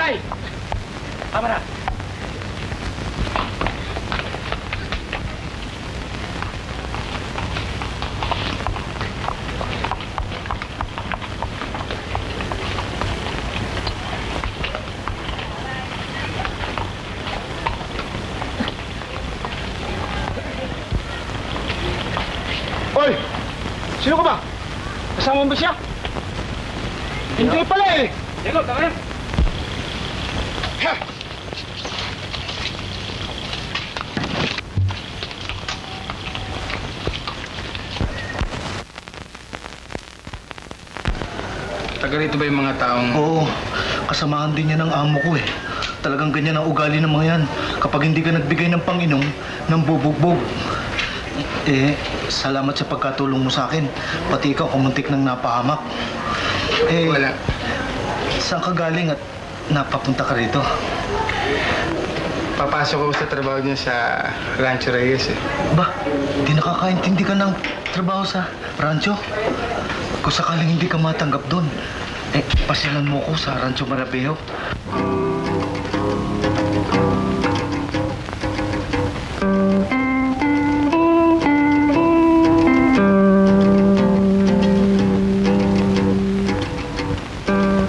Tay! Tama na. Hoy! Sino ka ba? Kasama mo ba siya? Hindi pala eh! Diego, tama na. Ha! Taga rito ba yung mga taong... Oo, kasamahan din yan ng amo ko eh. Talagang ganyan ang ugali ng mga yan. Kapag hindi ka nagbigay ng panginom, ng bubugbog. Eh, salamat sa pagkatulong mo sa akin. Pati ikaw kumuntik ng napahamak. Eh, Wala. saan ka galing at napapunta ka rito? Papasok ako sa trabaho niya sa Rancho Reyes eh. Ba, di nakakaintindi ka ng trabaho sa rancho? Kung sakaling hindi ka matanggap doon, eh, pasilan mo ko sa Rancho Marapejo.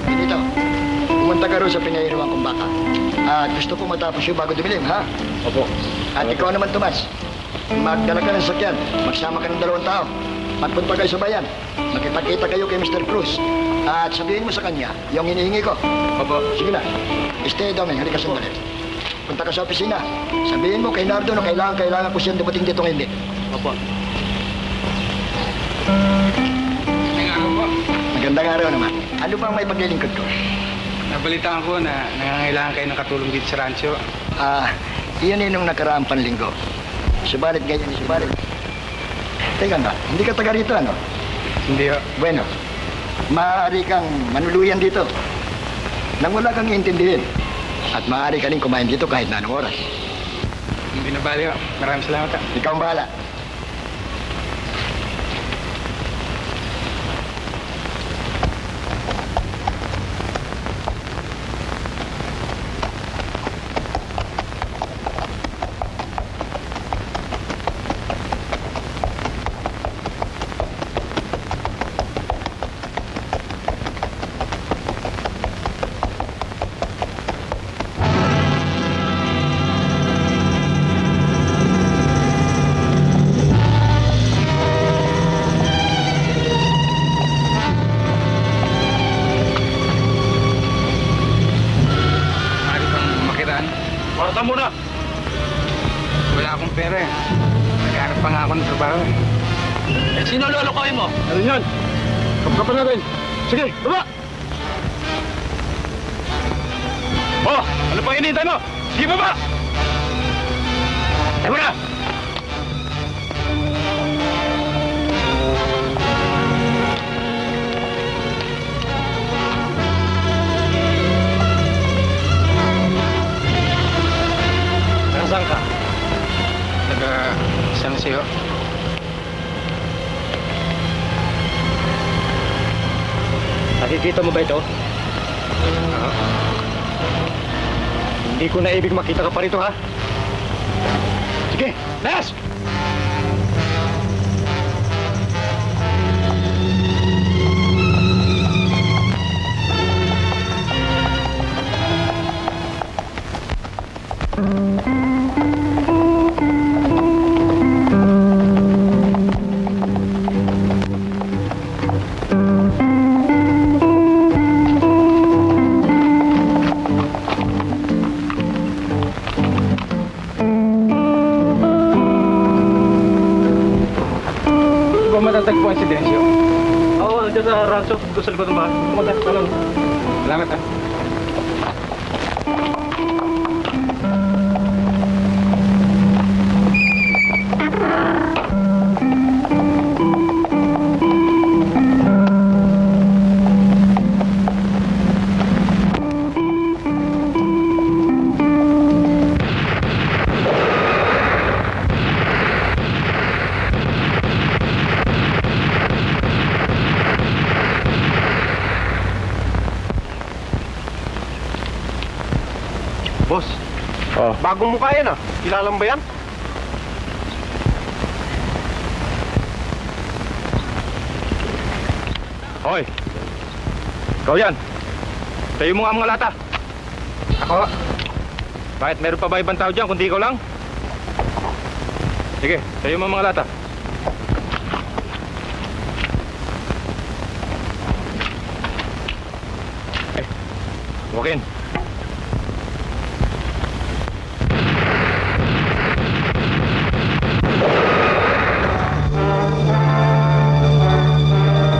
Dito, pumunta ka rin sa pinairuan kong baka. At gusto ko matapos yung bago dumilim, ha? Opo. At ikaw naman, Tomas. Magdala ka ng sakyan. Magsama ka ng 2 tao. Magpunta kayo sa bayan. Makipagkita kayo kay Mr. Cruz. At sabihin mo sa kanya yung hinihingi ko. Opo. Sige na. Stay down, halika sandali. Punta ka sa opisina. Sabihin mo kay Nardo na kailangan ko siyang dumating dito ngayon. Opo. Magandang araw po. Magandang araw naman. Ano bang may paglilingkod ko? Nabalitaan ko na nangangailangan kayo ng katulong dito sa rancho. Iyon nung nakaraang panlinggo. Subalit ganyan, subalit. Teka nga, hindi ka taga rito, ano? Hindi ho. Bueno, maaari kang manuluyan dito nang wala kang iintindihin. At maaari ka rin kumain dito kahit na anong oras. Hindi na bali ho. Maraming salamat ha. Ikaw ang bahala. Maaari kang makitaan. Parta mo na! Wala akong pera eh. Naghanap pa nga ako ng trabaho eh. Eh, sino lulukoy mo? Ano yan? Kapkapan natin. Sige, baba! Oh, ano pang hinihintay mo? Sige, baba! Tayo mo na! Nasaan ka? Taga San Jose ho. Nakikita mo ba ito? Oo. Hindi ko na ibig makita ka pa rito, ha? Sige, Nas! Matatagpuan si Dencio. Oo, nandiyan sa rancho. Doon sa likod ng bahay. Magkakalang. Salamat ha. boss. Oh. Bagong mukha yan, ah. Kilala mo ba yan? Hoy! Ikaw yan! Tayo mo nga mga lata! Ako? Bakit meron pa ba ibang tao dyan kundi ikaw lang? Sige, tayo mo mga lata. Joaquin.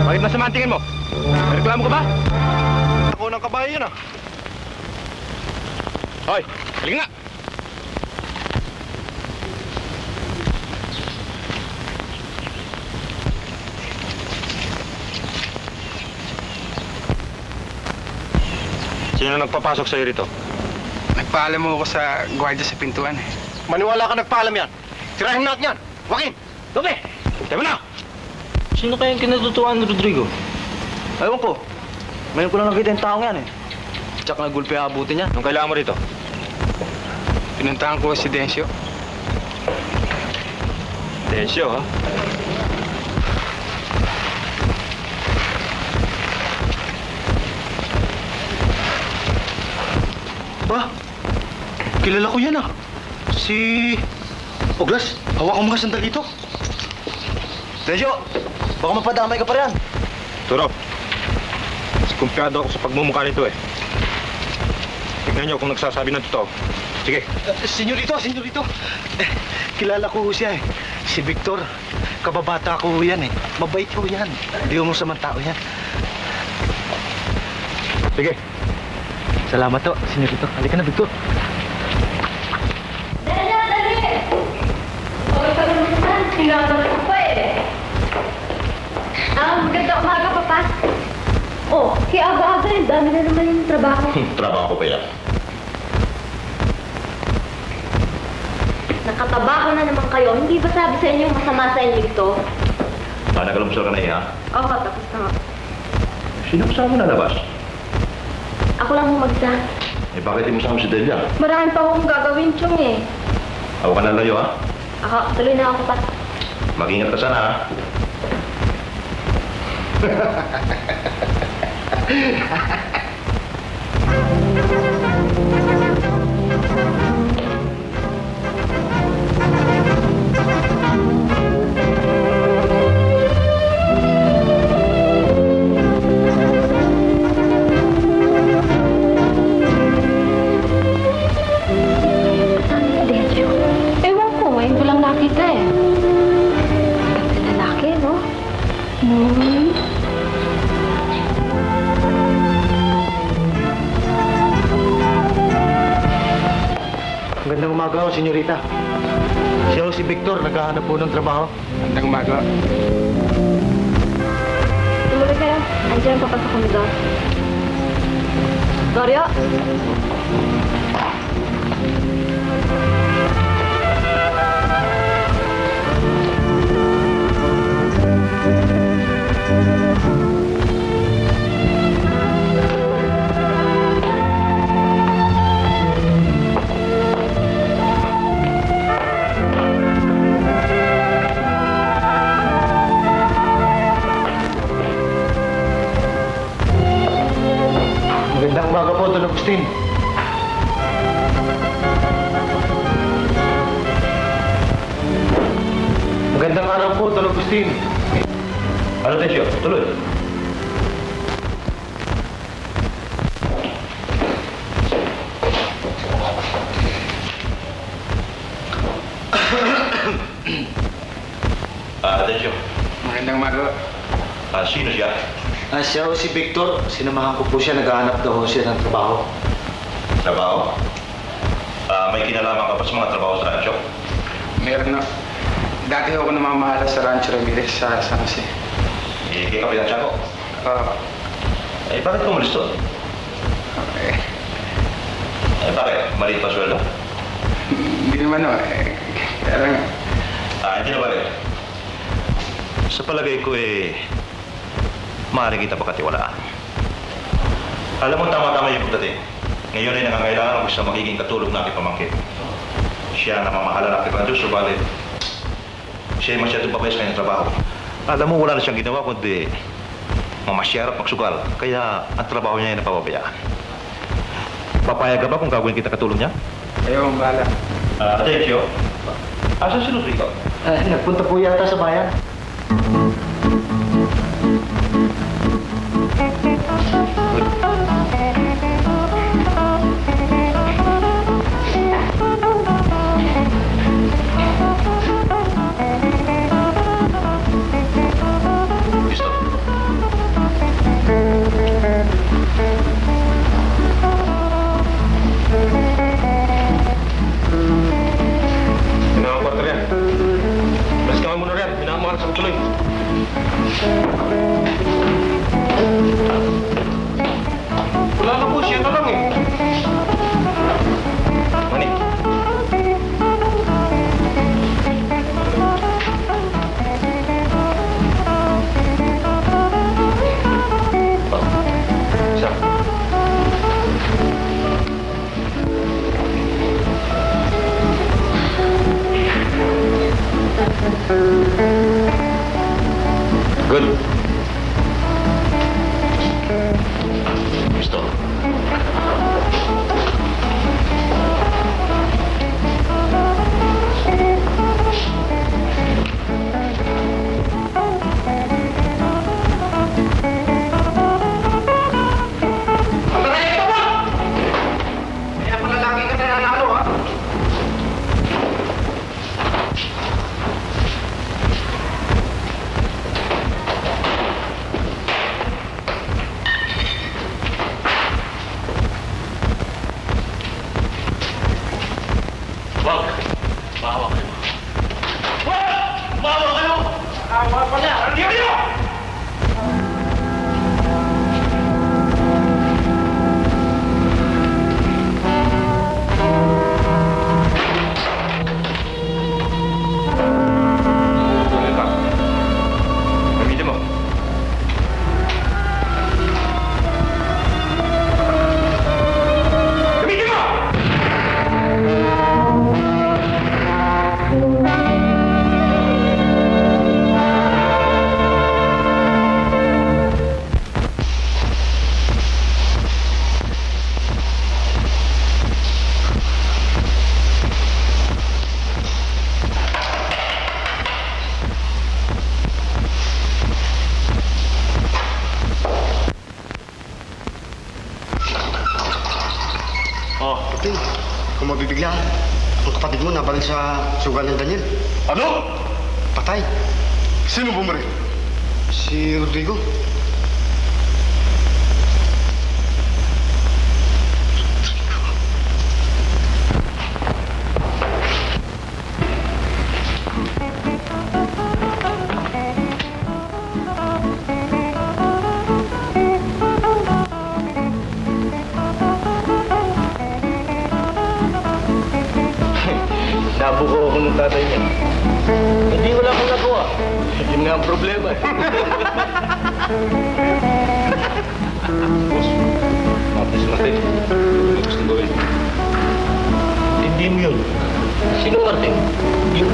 Bakit masama ang tingin mo? May reklamo ka ba? Ako ng kabayo yan, ah. Hoy, halika nga! Sino nagpapasok sa'yo rito? Nagpaalam mo ako sa gwardiya sa pintuan eh. Maniwala ka nagpaalam yan. Tirahin natin yan. Joaquin! Doble! Tayo mo na! Sino kaya yung kinatutuan ni Rodrigo? Ewan ko. Ngayon ko lang nakita yung taong yan eh. Tsak nagulpi abutin niya. Anong kailangan mo rito? Pinuntahan ko si Dencio. Tensyo, ha? Ba? Kilala ko yan ah. Si... Oglas, hawak ko mga sandal dito. Tensyo, baka mapadamay ka pa riyan. Turo. Kumpiyado ako sa pagmumukha nito eh. Tignan niyo kung nagsasabi ng totoo. Sige. Senyorito. Kilala ko ho siya eh. Si Victor. Kababata ko ho yan eh. Mabait ho yan. Di mo samang tao yan. Sige. Salamat to, senyorito. Halika na, Victor. Dali! Okay pa naman. Hinahanap ko pa eh. Maganda umaga, Papa. Oh, kaya aga-aga rin. Dami na naman yung trabaho. Trabaho ko pa yan. Nakatabaho na naman kayo. Hindi ba sabi sa inyo masama sa inyo ito? Nagalumpsal ka na eh, ha? Oo, tapos na nga. Sino kasama na labas? Ako lang humagsa. Eh, bakit di mo sama si Delia? Marami pa akong gagawin, Chong eh. Ako ka na layo, ha? Ako, tuloy na ako pa. Mag-ingat ka sana, ha? Ewan ko, ngayon ko lang nakita eh. Ganda lalaki, no? Magandang umaga ho, senyorita. Siya ho si Victor, naghahanap po ng trabaho. Magandang umaga. Tumuloy kayo. Andiyan pa sa komedor. Dorio? Magandang umaga po, Don Agustin. Magandang araw po, Don Agustin. Ano, Tensyo? Tuloy. Tensyo. Magandang umaga. Sino siya? Siya ho si Victor. Sinamahan ko po siya. Naghahanap daw ho siya ng trabaho. Trabaho? May kinalaman ka pa sa mga trabaho sa rancho? Meron na. Dati ako namamahala sa Rancho Ramirez sa San Jose. Eh, kaya kapitan siya ko. Eh, bakit kumalis doon? Eh, Bakit? Maliit pa sweldo? hindi naman no. Kaya lang, Hindi na bakit? Sa palagay ko maaari kita pagkatiwalaan. Alam mo, tama-tama yung pagdating. Ngayon ay nangangailangan ako sa magiging katulong na aking pamangkin. Siya na mamahala ng aking radyo, subalit siya ay masyadong babay sa kanyang trabaho. Alam mo, wala na siyang ginawa kundi mamasyar at magsugal. Kaya ang trabaho niya ay napababayaan. Papayag ka ba kung gagawin kita katulong niya? Ayaw, bahala. Atencio. Asan si Rodrigo? Nagpunta po yata sa bayan. Gusto. Tinawag ko rin. Basta kami muna rin. Minamahal sa tuloy. Wala na po siya na lang eh. Mani. Isa. Good. Gusto. Wag! Bawa kayo. Wag! Bawa kayo! Awa pa niya! Ano yun? Tuloy ka. Gamitin mo. Gamitin mo! Kapatid, kung mabibigla, ang kapatid mo nabaril sa sugal ng Daniel. Ano? Patay. Sino bumaril? Si Rodrigo. Nabuko ako ng tatay niya. Hindi wala akong nagawa. Yun nga ang problema eh. Boss, mapis natin. Ano gusto gawin? Hindi mo yun. Sino Martin? Yung...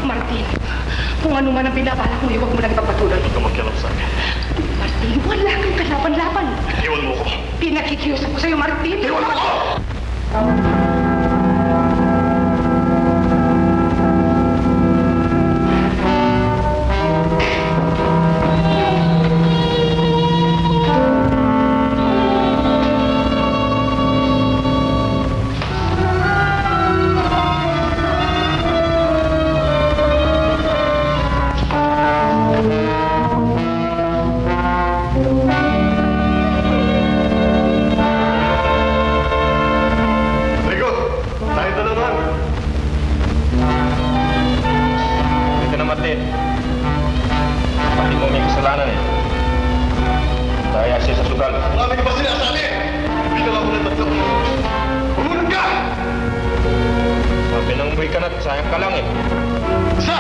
Martin, kung ano man ang pinabalak mo, huwag mo nang ipagpatuloy. Huwag ka magkialam sa akin. Martin, wala kang kalaban-laban. Iwan mo ko. Pinakikiusap ko sa'yo, Martin. Iwan mo ko! Martin. Pati mo may kasalanan eh. Daya siya sa sugal. Marami ka ba sinasabi? Bilang ako ng tatlo. Umunod ka! Sabi nang umuwi ka na, sayang ka lang eh. Isa!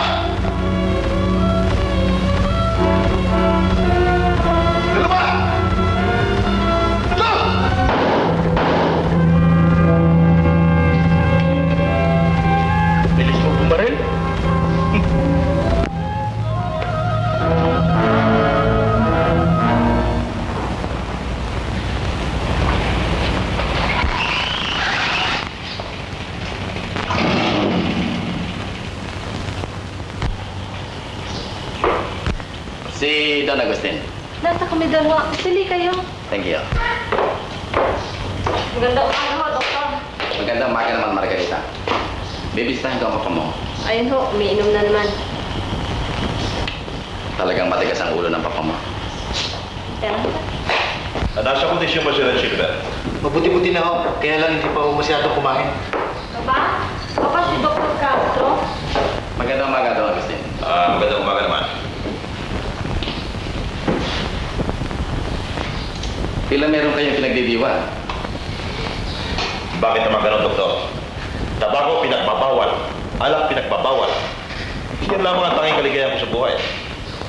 Si Don Agustin. Nasa kami dalawa. Sili kayo. Thank you. Maganda umaga ho, Doktor. Magandang umaga naman, Margarita. Bibisitahin ko ang papa mo. Ayun ho, umiinom na naman. Talagang matigas ang ulo ng papa mo. Kaya Nasa kondisyon ba si Red Silver? Mabuti-buti na ho, kaya lang hindi pa ho masyado kumain. Papa? Papa, si Dr. Castro? Magandang umaga, Don Agustin. Magandang umaga naman. Tila meron kayong pinagdidiwan. Bakit naman ganun, Doktor? Tabaco pinagbabawal. Alak pinagbabawal. Yan lamang ang tanging kaligayahan ko sa buhay.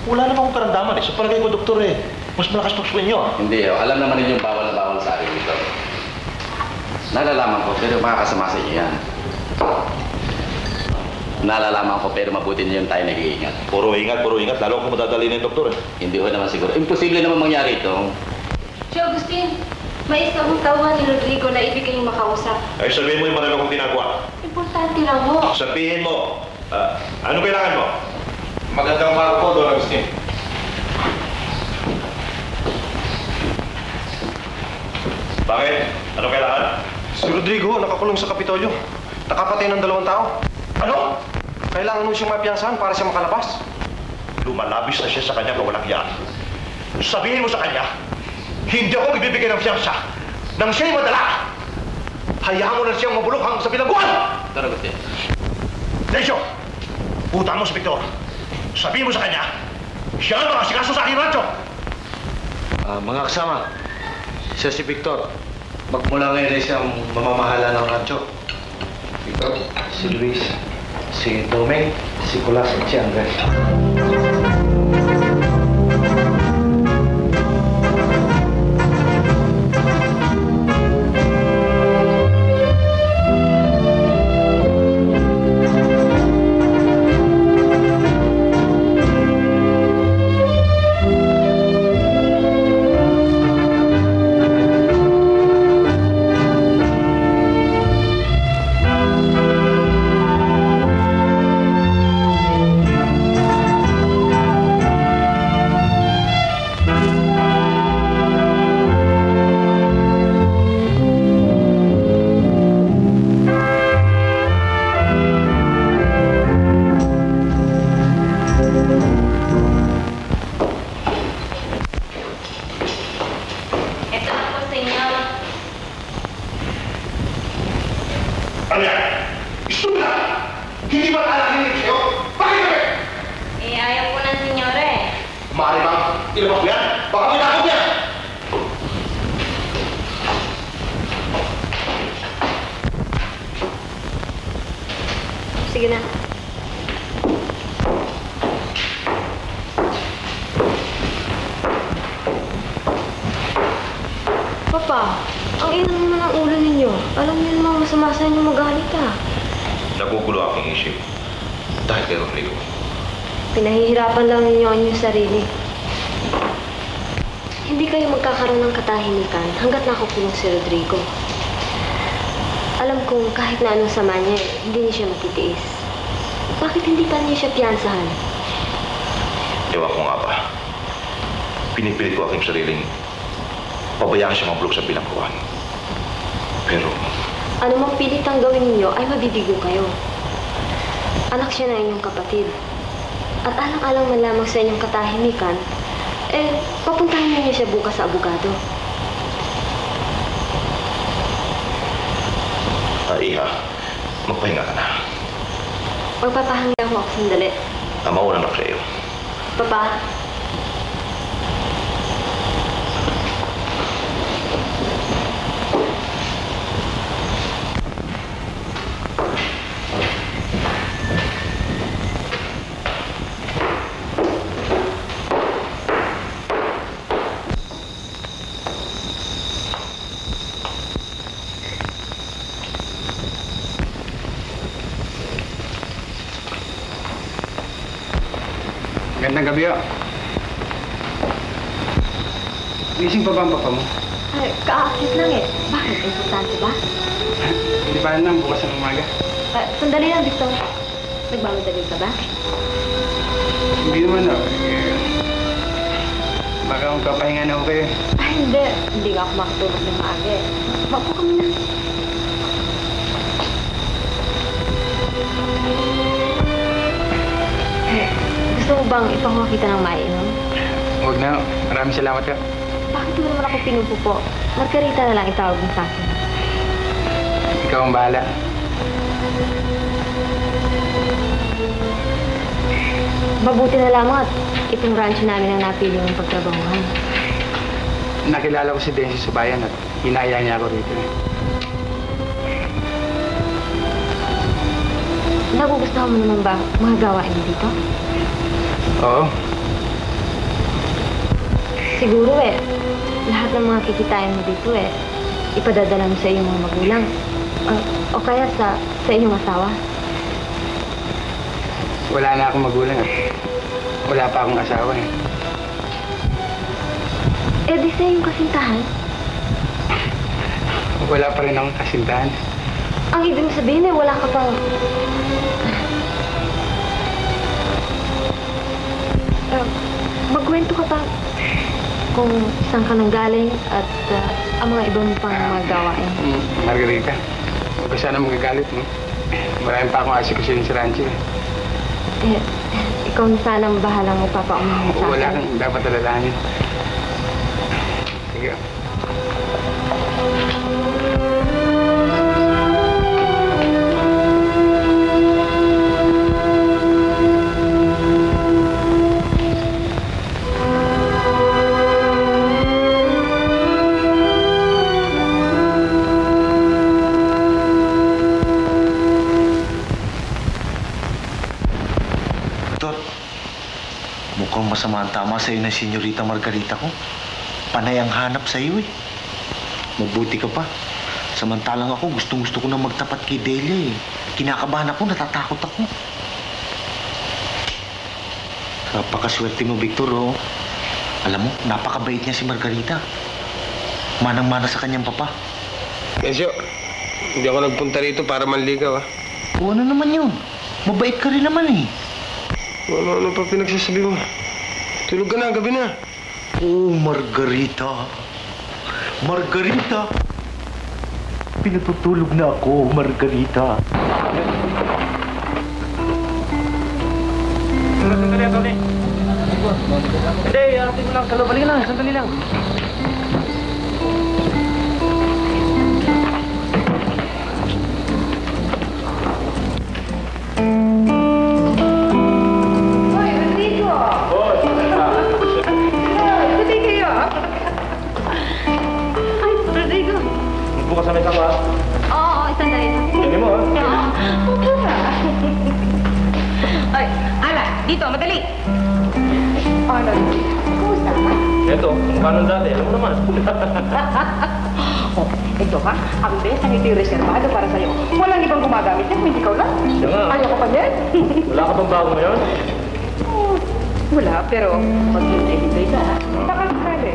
Wala naman akong karamdaman eh. Sa palagay ko, Doktor eh, mas malakas pagsuin nyo. Hindi, alam naman ninyong bawal na bawal sa akin dito. Nalalaman ko, pero makakasama sa inyo yan. Nalalaman ko, pero mabuti niyo yung tayo nag-iingat. Puro ingat, lalo akong madadali na yung Doktor eh. Hindi ko naman siguro. Imposible naman mangyari ito. Si Agustin, may isang tauhan ni Rodrigo na ibig kayong makausap. Ay, sabihin mo yung marami kong ginagawa. Importante lang ho. Sabihin mo, ano kailangan mo? Magandang umaga po, Don Agustin. Bakit? Ano kailangan? Si Rodrigo, nakakulong sa Kapitolyo. Nakapatay ng 2 tao. Ano? Kailangan mo siyang mapiyansahan para siya makalabas. Lumalabis na siya sa kanya kawalang yan. Sabihin mo sa kanya, hindi ako magbibigay ng fiyansa nang siya'y madala. Hayaan mo na siyang mabulok hanggang sa bilangguan! Don Agustin. Desyo, putaan mo si Victor. Sabihin mo sa kanya, siya ang makasikaso sa aking rancho. Mga kasama, siya si Victor. Magmula ngayon ay siyang mamamahala ng rancho. Victor, si Luis, si Domeng, si Kulas at si Andres. Ano yan? Gusto na! Hindi ba alakinin sa'yo? Bakit kami? Ayaw ko ng senyore. Maaari bang ilabas mo yan? Baka may takot yan! Sige na. Papa, ang inang naman ang ulo ninyo. Alam niyo naman masama sa inyo magalit Nagugulo aking isip. Dahil kay Rodrigo. Pinahihirapan lang ninyo ang inyong sarili. Hindi kayo magkakaroon ng katahimikan hanggat nakukulong si Rodrigo. Alam kong kahit na anong sama niya, hindi niya siya matitiis. Bakit hindi pa niya siya piyansahan? Ewan ko nga ba. Pinipilit ko aking sariling pabayaan siya mabulok sa bilangguan. Pero Ano mang pilit ang gawin ninyo ay mabibigo kayo. Anak siya ng inyong kapatid. At alang-alang man lamang sa inyong katahimikan, papuntahin niyo siya bukas sa abogado. Iha, magpahinga ka na. Magpapahangga mo ako sandali. Mauna na ako sa iyo. Papa, Magandang gabi, oh. Gising pa ba ang papa mo? kaakit lang eh. Bakit? Importante ba? Hindi pa na bukas ng umaga. Sandali lang, Victor. Nagmamadali ka ba? Hindi naman, oh. Baka magpapahinga na ako kayo. Ay, hindi. Hindi nga ako makatulog ng maaga eh. Maupo kami na. Gusto mo bang ipangmakita ng maiinom? Huwag na. Maraming salamat ka. Bakit mo naman ako pinupupo? Margarita na lang itawag mo sa akin. Ikaw ang bahala. Mabuti na lamang at itong rancho namin ang napili mong pagtrabahuhan. Nakilala ko si Densi sa bayan at hinaya niya ako rito. Nagugustuhan mo naman ba mga gawain mo dito? Oo. Siguro eh, lahat ng mga kikitain mo dito eh, ipadadala mo sa iyong mga magulang. O kaya sa inyong asawa. Wala na akong magulang at wala pa akong asawa eh. Eh di sa iyong kasintahan? Wala pa rin akong kasintahan. Ang ibig mo sabihin eh, wala ka pang... magkwento ka pa kung saan ka nanggaling at ang mga ibang pang mga gawain. Margarita, huwag ka sana magagalit, no? Marami pa akong asikusin sa rancho eh. Eh, ikaw na sana ang bahalang magpapaumahan sa akin. Wala kang dapat alalahanin. Sige. Mukhang masama ang tama sa'yo ng Senyorita Margarita ko. Panay ang hanap sa'yo eh. Mabuti ka pa. Samantalang ako, gustong-gusto ko na magtapat kay Delia eh. Kinakabahan ako, natatakot ako. Napakaswerte mo, Victor, oh. Alam mo, napakabait niya si Margarita. Manang-mana sa kanyang papa. Mesyo, hindi ako nagpunta rito para manligaw, ah. O ano naman yun? Mabait ka rin naman eh. Ano pa pinagsasabi mo? Tulog ka na, gabi na. Oh, Margarita. Margarita. Pinatutulog na ako, Margarita. Sandali, Tony. Hindi, arating mo lang. Balik lang, sandali lang. Bukas na may tama. Oo, sandali lang. Hindi mo, Oo. Ay, Ala, dito, madali. Ano? Kumusta ka? Ito, mukha nung dati. Alam mo naman. Oh, ito ha, ang best ang ito yung reservado para sa'yo. Walang ibang gumagamit yan, hindi ikaw lang. Siya nga. Ayaw ko pa din. Wala ka bang bago ngayon? Wala, pero mag-hintay ka ha. Nakakakali.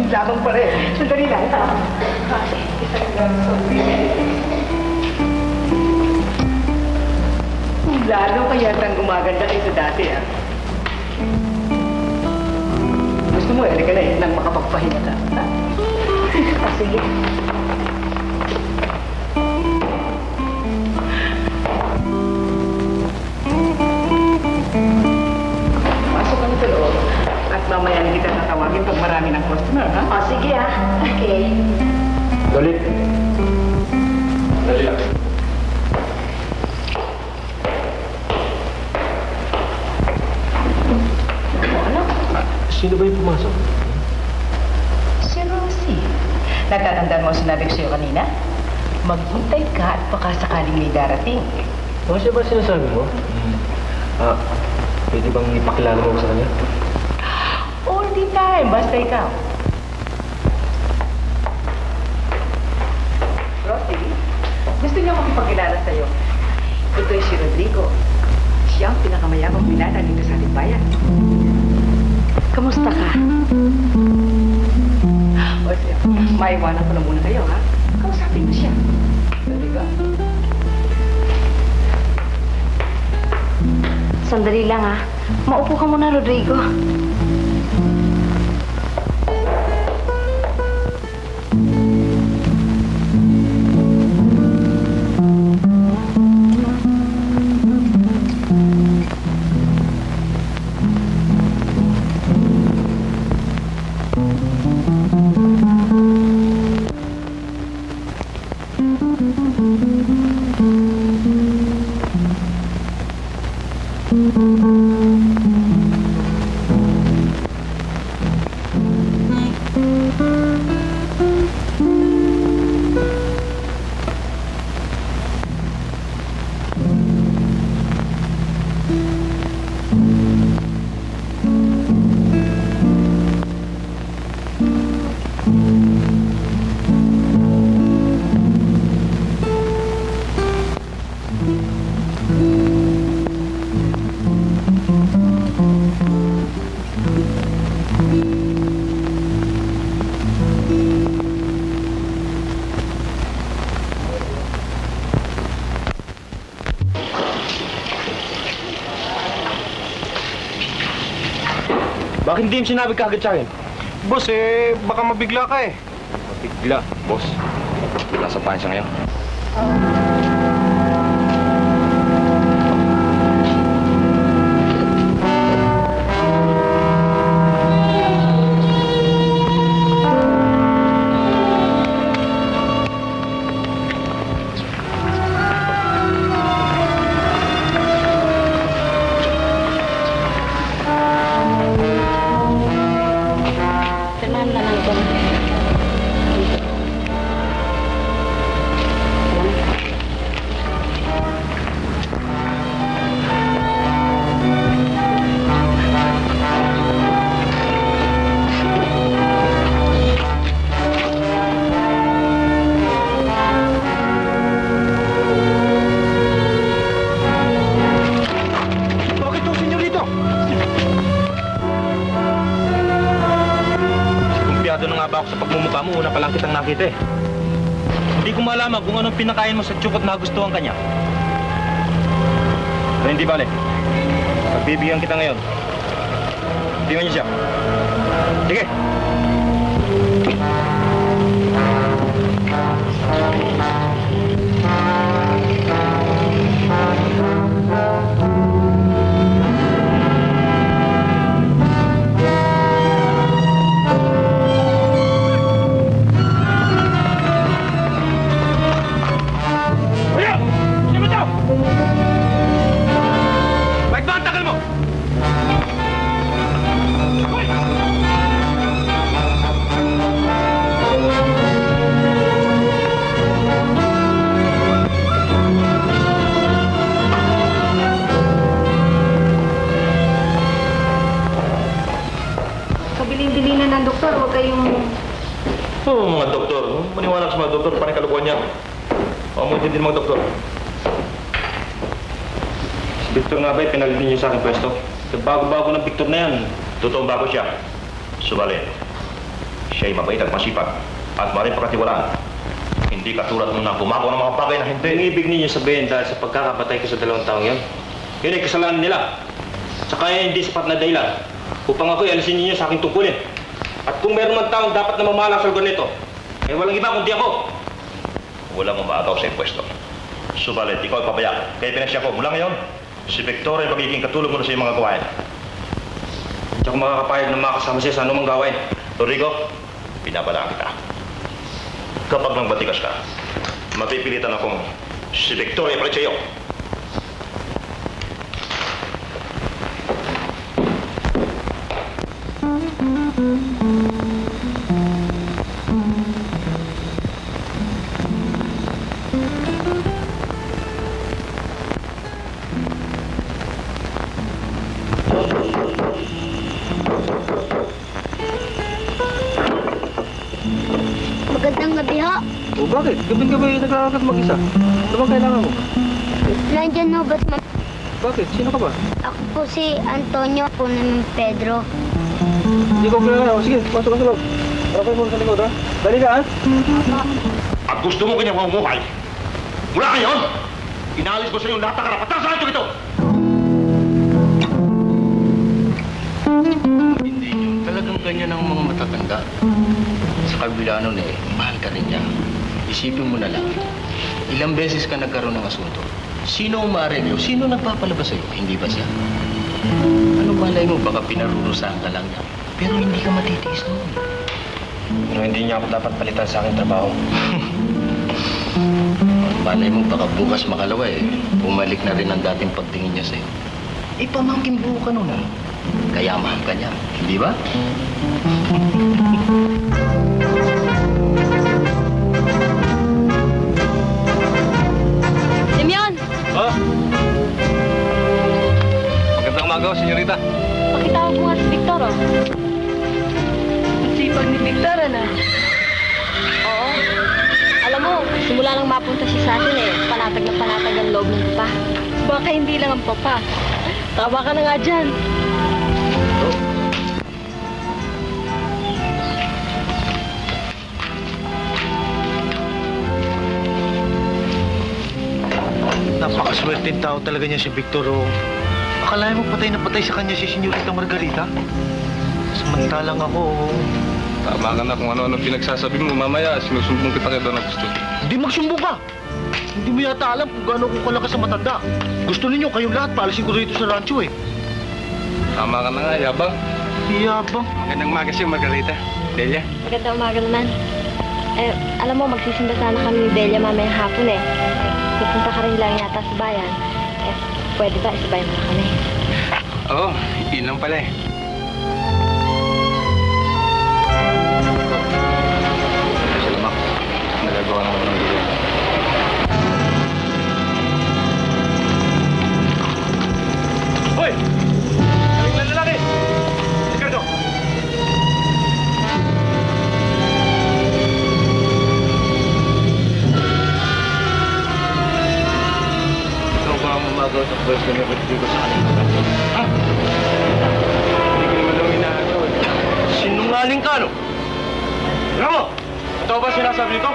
Lamang pa rin. Sandali lang. Lalo kaya tang gumaganda kayo sa dati, ah. Gusto mo, halika na eh, nang makapagpahinga ka. Ha? Sige. Pasok ka na sa loob. At mamaya na kita tatawagin pag marami ng customer, ha? O, sige ah. Okay. Dali. Dali lang. Ano? Sino ba yung pumasok? Si Rosie. Natatandaan mo ang sinabi ko sa'yo kanina? Maghintay ka at baka sakaling may darating. Siya ba sinasabi mo? Pwede bang ipakilala mo sa kanya? All the time, basta ikaw. Rosie, gusto niya makipagkilala sa'yo. Ito ay si Rodrigo. Siya ang pinakamayabang binata dito sa ating bayan. Kamusta ka? O siya, maiwanan ko na muna kayo, ha? Kausapin mo siya. Rodrigo? Sandali lang, ha? Maupo ka muna, Rodrigo. Bakit hindi mo sinabi kagad sa akin? Boss, baka mabigla ka eh. Mabigla, boss. Nasa pahan siya ngayon. Sa pagmumukha mo, una pa lang kitang nakita eh. Hindi ko malaman kung anong pinakain mo sa tsukot na gustuhan kanya. Pero hindi bale. Pagbibigyan kita ngayon. Tingnan niyo siya. Sige. Kabiling-bilinan ng doktor, huwag kayong... Oo, mga doktor. Maniwala sa mga doktor, parang kalukuhan niya. Huwag mo intindi mga doktor. Si Victor nga ba'y pinalit niyo sa aking pwesto? Bago-bago ng Victor na yan. Totoong bago siya. Subalit, siya'y mabait at masipag at maring pagkatiwalaan. Hindi katulad mo na gumagawa ng mga bagay na hindi. Ang ibig ninyo sabihin dahil sa pagkakapatay ko sa 2 taong yan, yun ay kasalanan nila. Tsaka hindi sapat na dahilan upang ako'y alisin ninyo sa aking tungkulin. At kung meron man taong dapat na mamahalang sa lugar nito, eh walang iba kundi ako. Walang umaagaw sa pwesto. Subalit, ikaw ay pabaya. Kaya pinasya ko, mula ngayon, si Victor ay magiging katulong mo na sa iyong mga gawain. Hindi ako makakapayag na makasama siya sa anumang gawain. Rodrigo, pinapalaan kita. Kapag nang batikas ka, mapipilitan akong si Victor ay palit sa iyo. Gabi-gabi nagkakagat mag-isa. Ano bang kailangan mo? Nandiyan ho ba't Bakit? Sino ka ba? Ako po si Antonio po naman Pedro. Hindi ko kilala. Sige, pasok ka sa loob. Rapay mo sa likod, ha? Dali ka, ha? At gusto mo kanyang mamumuhay? Mula ngayon, inalis ko sa iyo lahat ng karapatan sa ito. Hindi yun. Talagang ganyan ang mga matatanda. Sa kabila nun mahal ka rin niya. Isipin mo na lang, ilang beses ka nagkaroon ng asunto. Sino umareglo? Sino nagpapalabas sa'yo? Hindi ba siya? Ano malay mo? Baka pinarurusahan ka lang niya. Pero hindi ka matitiis noon. Pero hindi niya ako dapat palitan sa aking trabaho. Malay mo, baka bukas makalawa bumalik na rin ang dating pagtingin niya sa'yo. Pamangkin buo ka nun Kaya mahal ka niya. Hindi ba? Simeon! Oh? Magandang umaga, senyorita. Pakitawag mo nga si Victor, oh. Ang sipag ni Victor, ano? Oo. Alam mo, simula nang mapunta siya sa atin panatag na panatag ang loob ng papa. Baka hindi lang ang papa. Tawa ka na nga dyan. Napakaswerteng tao talaga niya si Victor. Akalain mo patay na patay sa kanya si Senyorita Margarita? Samantalang ako. Tama ka na kung ano-ano pinagsasabi mo. Mamaya, sinusumbong kita kay Don Augusto. Hindi magsumbong ka! Hindi mo yata alam kung gaano ko kalakas sa matanda. Gusto ninyo kayong lahat paalisin ko rito sa rancho Tama ka na nga, yabang. Yabang. Magandang umaga sa'yo, Margarita. Delia. Magandang umaga naman. Alam mo, magsisimba sana kami ni Delia mamayang hapon pupunta ka rin lang yata sa bayan. Pwede ba isabay mo na kami? Oo, yun lang pala Salamat. Nagagawa naman ng gulo. Hoy! Galing na lalaki! Ricardo! Ikaw ba ang umagaw sa pwesto ni Rodrigo sa kanila? Ha? Hindi ko naman lang inaagaw Sinungaling ka, no? Tira mo! Ito ba sinasabi nito?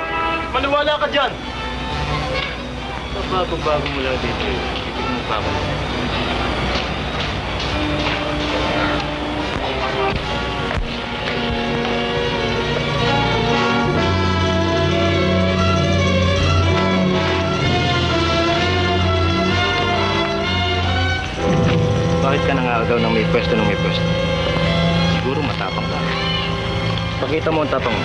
Maniwala ka dyan! Bago-bago mo lang dito ibig mo pa ako. Bakit ka nangagaw ng may pwesto ng may pwesto? Siguro matapang ka. Pakita mo ang tapang mo.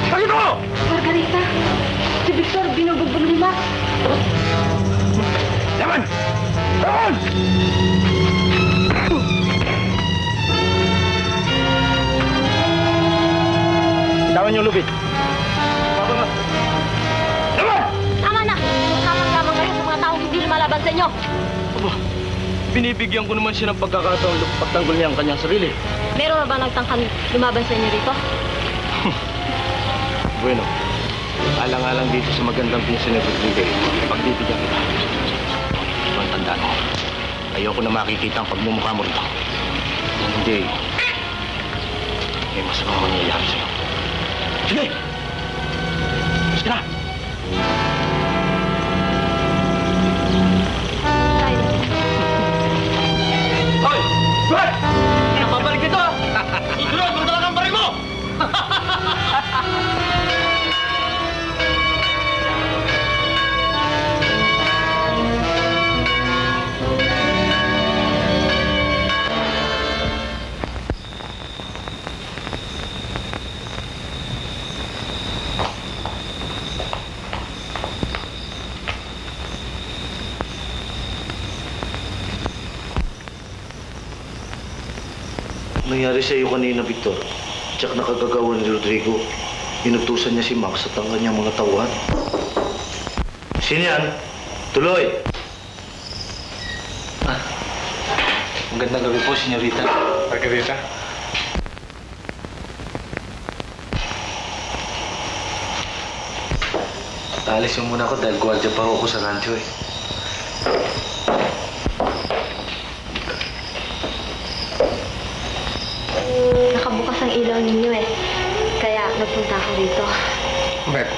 Pakita mo! Margarita, si Victor binubugbog ni Max. Yaman! Yaman! Bitawan yung lubid. Yaman! Tama na! Lamang-lamang kayo sa mga taong hindi lumalaban sa inyo. Aba, binibigyan ko naman siya ng pagkakataon pagtanggol niya ang kanyang sarili. Meron na ba nagtangkan lumaban sa inyo rito? Bueno, alang-alang dito sa magandang pinsan ni Rodrigo, pagbibigyan kita. Ito ang tandaan mo. Ayoko na makikita ang pagmumukha mo rito. Hindi. May masamang mangyayari sa'yo. Sige! Sige na! Hoy! Brad! Napabalik dito ah! Susunod kung talagang baril mo! Nangyari sa iyo kanina, Victor. Tsak nakagagawa ni Rodrigo. Inutusan niya si Max at ang kanyang mga tauhan. Sino yan? Tuloy! Magandang gabi po, senyorita. Margarita. Alis mo muna ako dahil gwardiya pa ako sa rancho eh. Nakabukas ang ilaw ninyo eh. Kaya nagpunta ako dito. Ba't?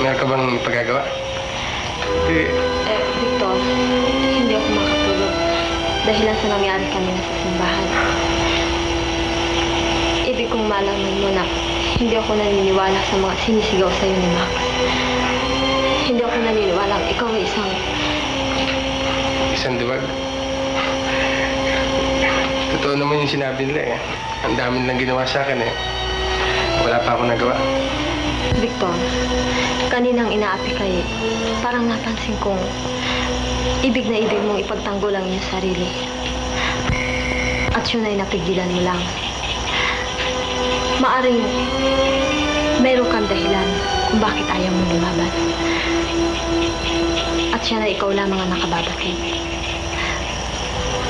Meron ka bang ipagagawa? Victor, hindi ako makatulog. Dahilan sa nangyari kanina sa simbahan. Ibig kong malaman mo na hindi ako naniniwala sa mga sinisigaw sa'yo ni Max. Hindi ako naniniwala ikaw ay Isang duwag? Totoo naman yung sinabi nila eh. Ang dami nilang ginawa sa akin eh. Wala pa ako nagawa. Victor, kaninang inaapi ka eh. Parang napansin kong ibig na ibig mong ipagtanggol ang iyong sarili. At yun ay napigilan mo lang. Maaring meron kang dahilan kung bakit ayaw mo lumaban. At siya na ikaw lamang ang nakababatid.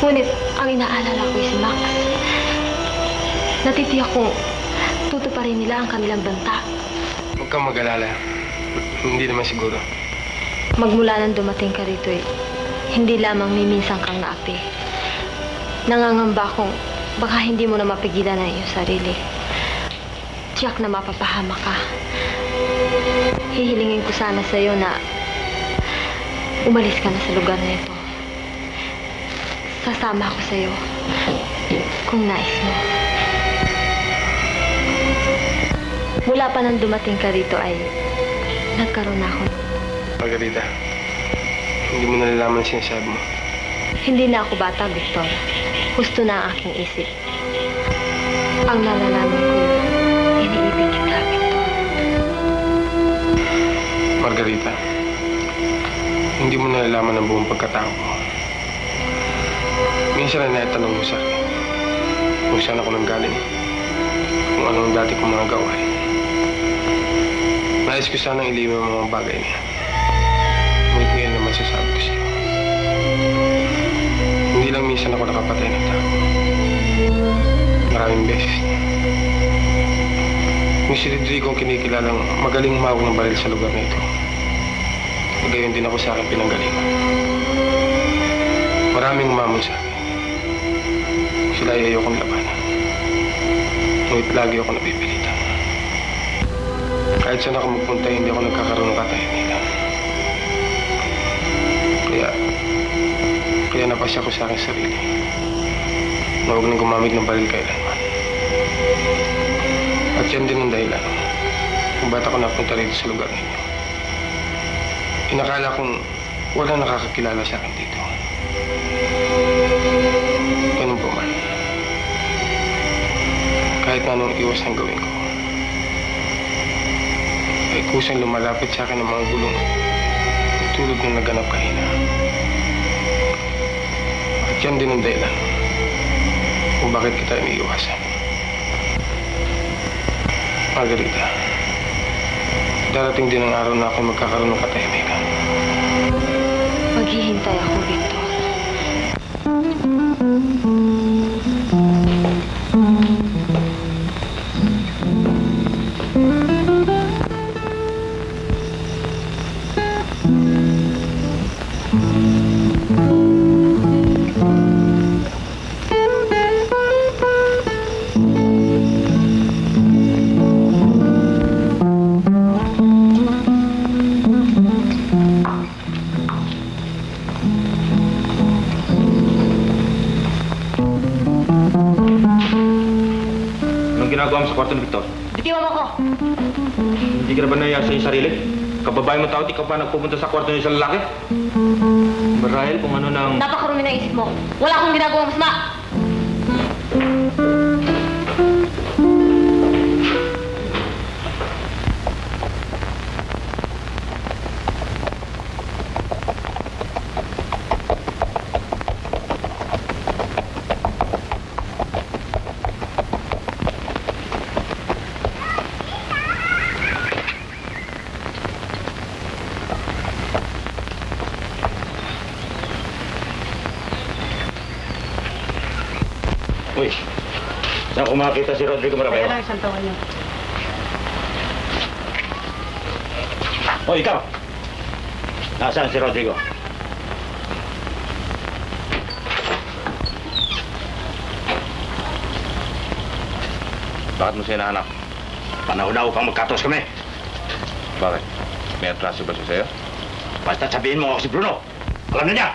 Ngunit ang inaalala ko ay si Max. Natitiyak kong tutuparin nila ang kanilang banta. Huwag kang mag-alala. Hindi naman siguro. Magmula nang dumating ka rito eh, hindi lamang miminsan kang naapi. Nangangamba kong baka hindi mo na mapigilan ang iyong sarili. Tiyak na mapapahama ka. Hihilingin ko sana sa iyo na umalis ka na sa lugar na ito. Sasama ako sa iyo kung nais mo. Mula pa nang dumating ka rito ay nagkaroon na ako. Margarita, hindi mo nalalaman ang sinasabi mo. Hindi na ako bata, Victor. Gusto na ang aking isip. Ang nalalaman ko, iniibig kita, Victor. Margarita, hindi mo nalalaman ang buong pagkatao ko. Minsan na naitanong mo sa akin kung saan ako nanggaling, kung anong dati kong mga gawain. Nais ko sanang iliwan ang mga bagay niya. Ngunit ngayon naman sasabi ko sa'yo. Hindi lang minsan ako nakapatay ng tao. Maraming beses. Yung si Rodrigo ang kinikilalang magaling humawak ng baril sa lugar na ito. Gayon din ako sa akin pinanggalingan. Maraming umamon sa akin. Sila ay ayokong labanan. Ngunit lagi ako napipilitan. Kahit saan ako magpunta, hindi ako nagkakaroon ng katahimikan. Kaya napasya ko sa aking sarili na huwag nang gumamit ng baril kailanman. At yan din ang dahilan kung ba't ako napunta rito sa lugar ninyo. Inakala kong wala nakakakilala sa akin dito. Ganun po man. Kahit na anong iwas ang gawin ko, ay kusang lumalapit sa akin ng mga gulong tulad ng naganap kanina. At yan din ang dahilan kung bakit kita iniiwasan. Margarita, darating din ang araw na ako magkakaroon ng katahimikan. Maghihintay ako, Victor. Ginagawa mo sa kwarto ni Victor? Bitiwan mo ko! Hindi ka na ba naiya sa iyong sarili? Kababae mo tao, di ka pa nagpupunta sa kwarto ng isang lalaki? Marahil kung ano nang... Napakarumi ng isip mo. Wala akong ginagawa masama! Uy, saan ko makakita si Rodrigo Marabeo? Kaya lang isang taon niya. O, ikaw! Nasaan si Rodrigo? Bakit mo siya hinahanap? Panahon na upang magkatos kami. Bakit? May atraso ba siya sa'yo? Basta sabihin mo ako si Bruno. Alam na niya.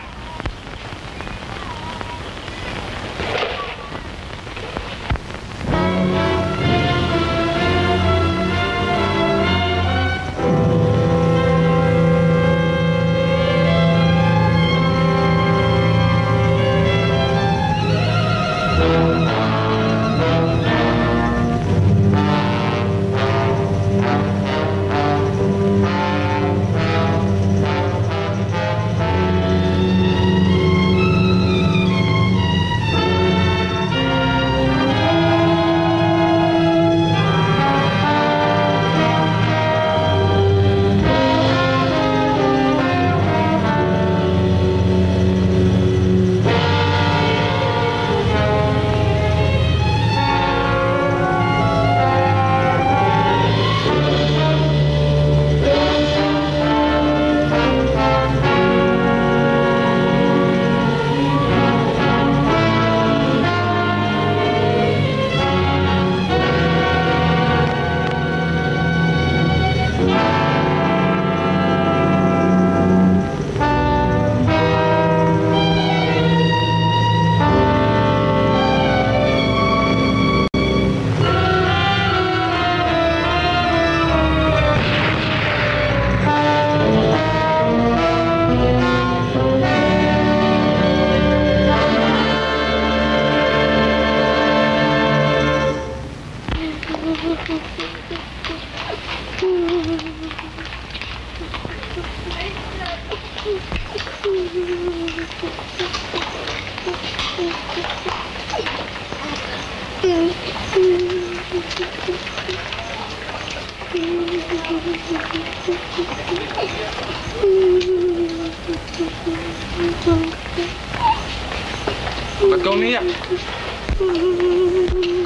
Ba't ka umiyak?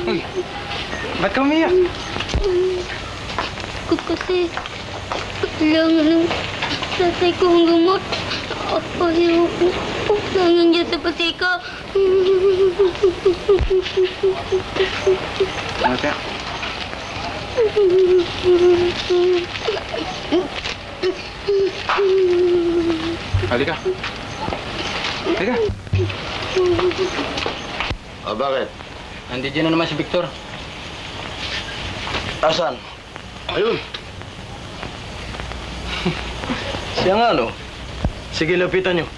Uy, ba't ka umiyak? Kasi kailangan ng tatay ko ang gamot. Ayaw ko. Kailangan dyan sa pasika. Ano siya? Halika. Halika. Bakit? Nandiyan na naman si Victor. Asan? Ayun. Siya nga, no? Sige, lapitan nyo.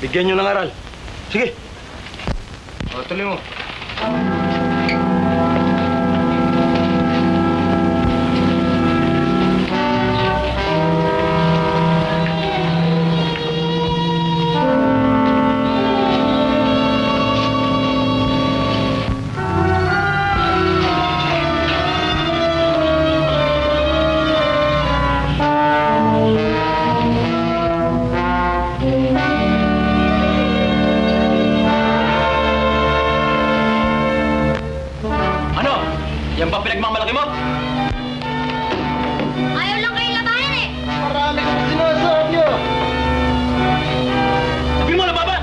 Bigyan nyo ng aral. Sige. O, tuloy mo. Yan ba pinagmamalaki mo? Ayaw lang kayo labanan eh! Marami kong sinasabi nyo! Sabi mo, lababan!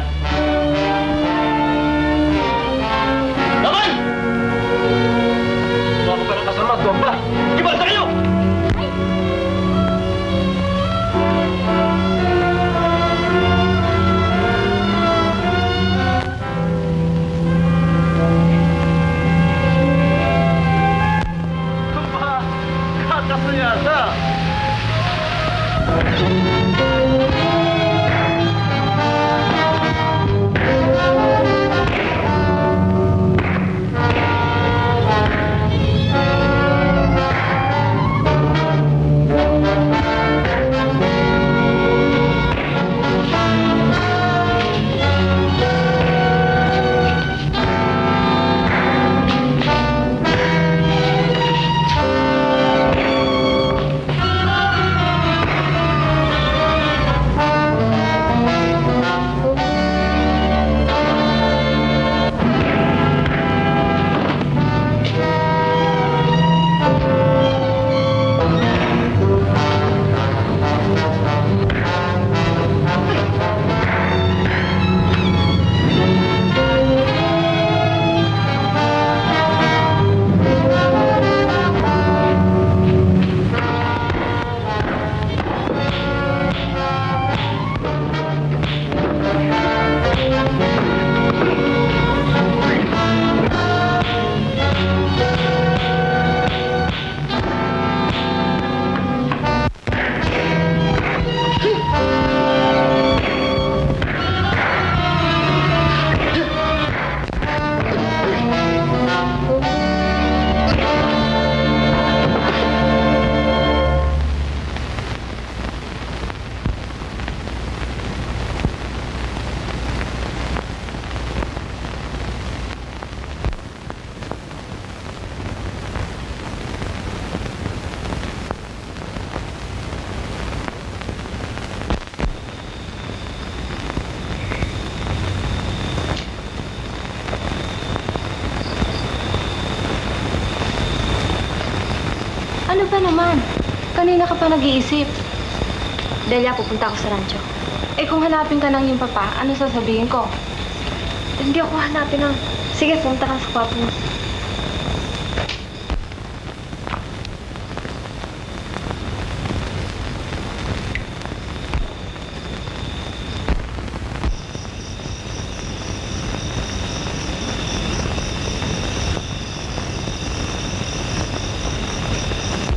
Laban! Mga ko pa ng kasama, doon pa! Ibal sa kayo! Ano ba naman? Kanina ka pa nag-iisip. Delia, pupunta ako sa rancho. Eh kung hanapin ka ng iyong papa, ano sasabihin ko? Hindi ako hanapin ng... Sige, pumunta ka sa kwarto mo.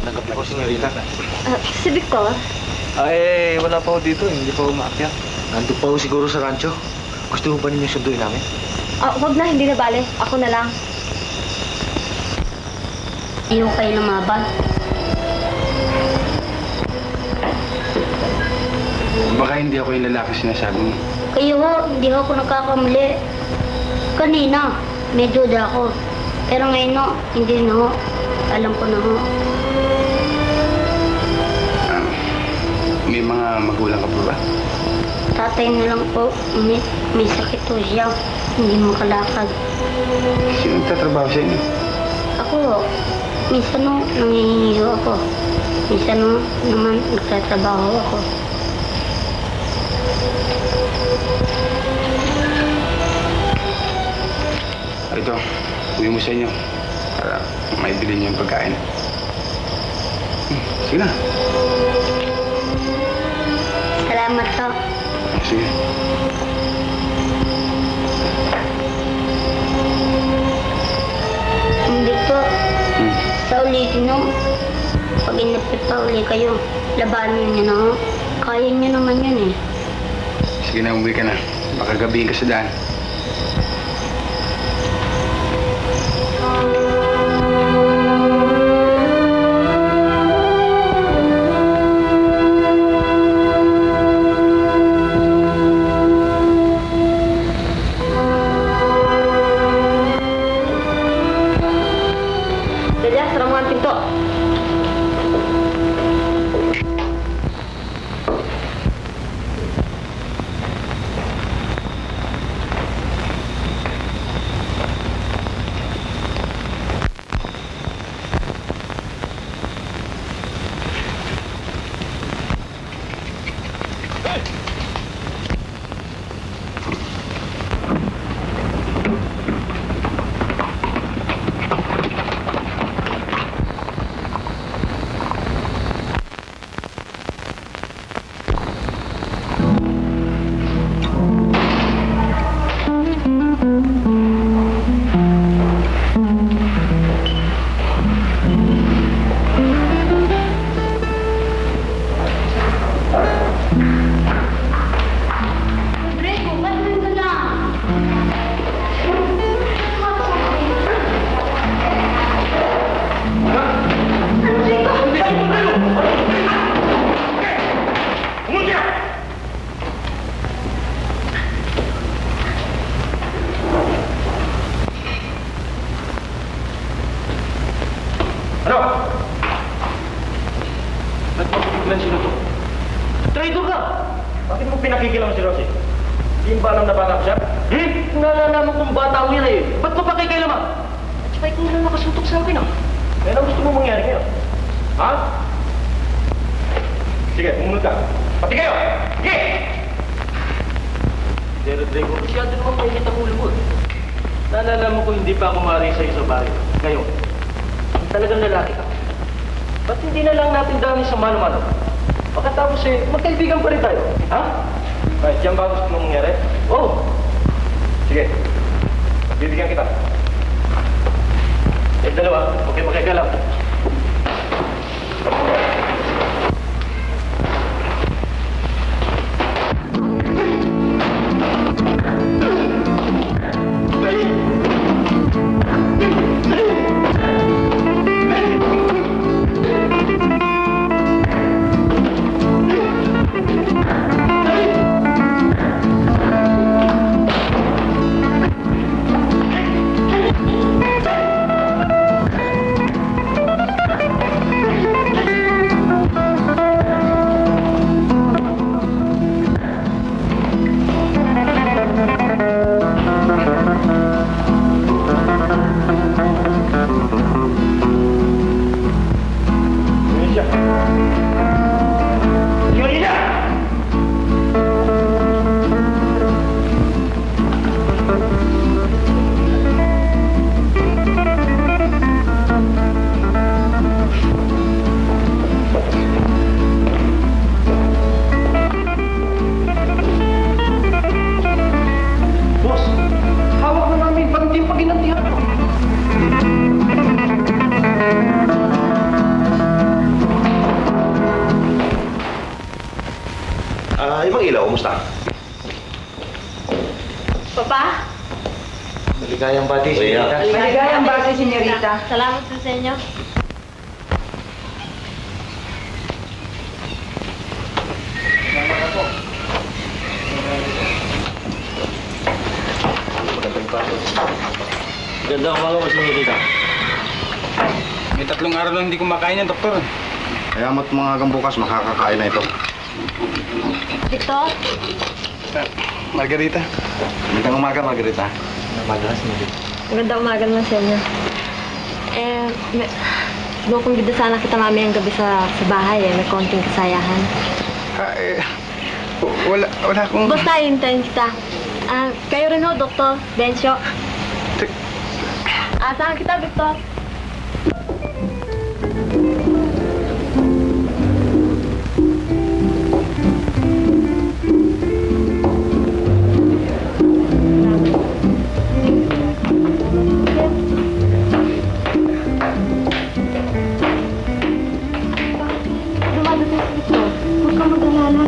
Nagabi ko, senyorita. Si Victor? Wala pa ako dito. Hindi pa umaakyat. Nandun pa ako siguro sa rancho. Gusto mo ba ninyo sunduin namin? Wag na, hindi na bale. Ako na lang. Ayaw kayo lumaban. Baka hindi ako yung lalaki sinasabi mo. Kayo ho, hindi ako nagkakamali. Kanina, may duda ako. Pero ngayon ho, hindi na ho. Alam ko na ho. May mga magulang ka pa ba? Tatay na lang po, may sakit ho siya. Hindi makalakad. Sino nagtatrabaho sa inyo? Ako, minsan ho, nangihingi ho ako. Minsan ho, naman nagtatrabaho ako. Ito, uwi mo sa inyo. Para maibili niyo yung pagkain. Sige na. Salamat ho. Sige. Hindi po. Sa ulitin ho. Pag inapit pa uli kayo, labanan niyo na ho. Kaya niyo naman yun eh. Sige na, umuwi ka na. Baka gabihin ka sa daan. Delia, sara mo ang pinto. Ano? Nagpapagiglan sino to? Traitor ka! Bakit mo pinakikilaman si Rosie? Hindi ba alam na bata ko siya? Nalalaman kong bata ko yan eh. Ba't mo pa kikilaman? At saka ikaw na nakasutok sa akin ah. Kaya ano gusto mo mangyari ngayon? Ha? Sige, pumunod ka. Pati kayo! Sige! Hindi, Rodrigo, masyado naman mainit ang ulo mo. Nalalaman ko hindi pa ako maaari sa'yo sa bahay. Ngayon, talagang lalaki ka. Ba't hindi na lang natin dami sa mano-mano? Pagkatapos magkaibigan pa rin tayo. Ha? Kahit yan ba gusto mong mangyari? Oo. Sige. Bibigyan kita. Dalawa, huwag kayo makikalaw. ilaw, kumusta? Papa? Maligayang bati, senyorita. Maligayang bati, senyorita. Salamat po sa inyo. Ganda umaga po, senyorita. May 3 araw lang hindi kumakain yan, doktor. Kaya mo't mga hanggang bukas makakakain na ito. Victor? Margarita. Magandang umaga, Margarita. Magandang umaga naman sa inyo. Doon kung bida sana kita mamayang gabi sa bahay may konting kasayahan. Wala akong... Basta hintayin kita. Kayo rin ho, Dr. Bencio. Asahan kita, Victor.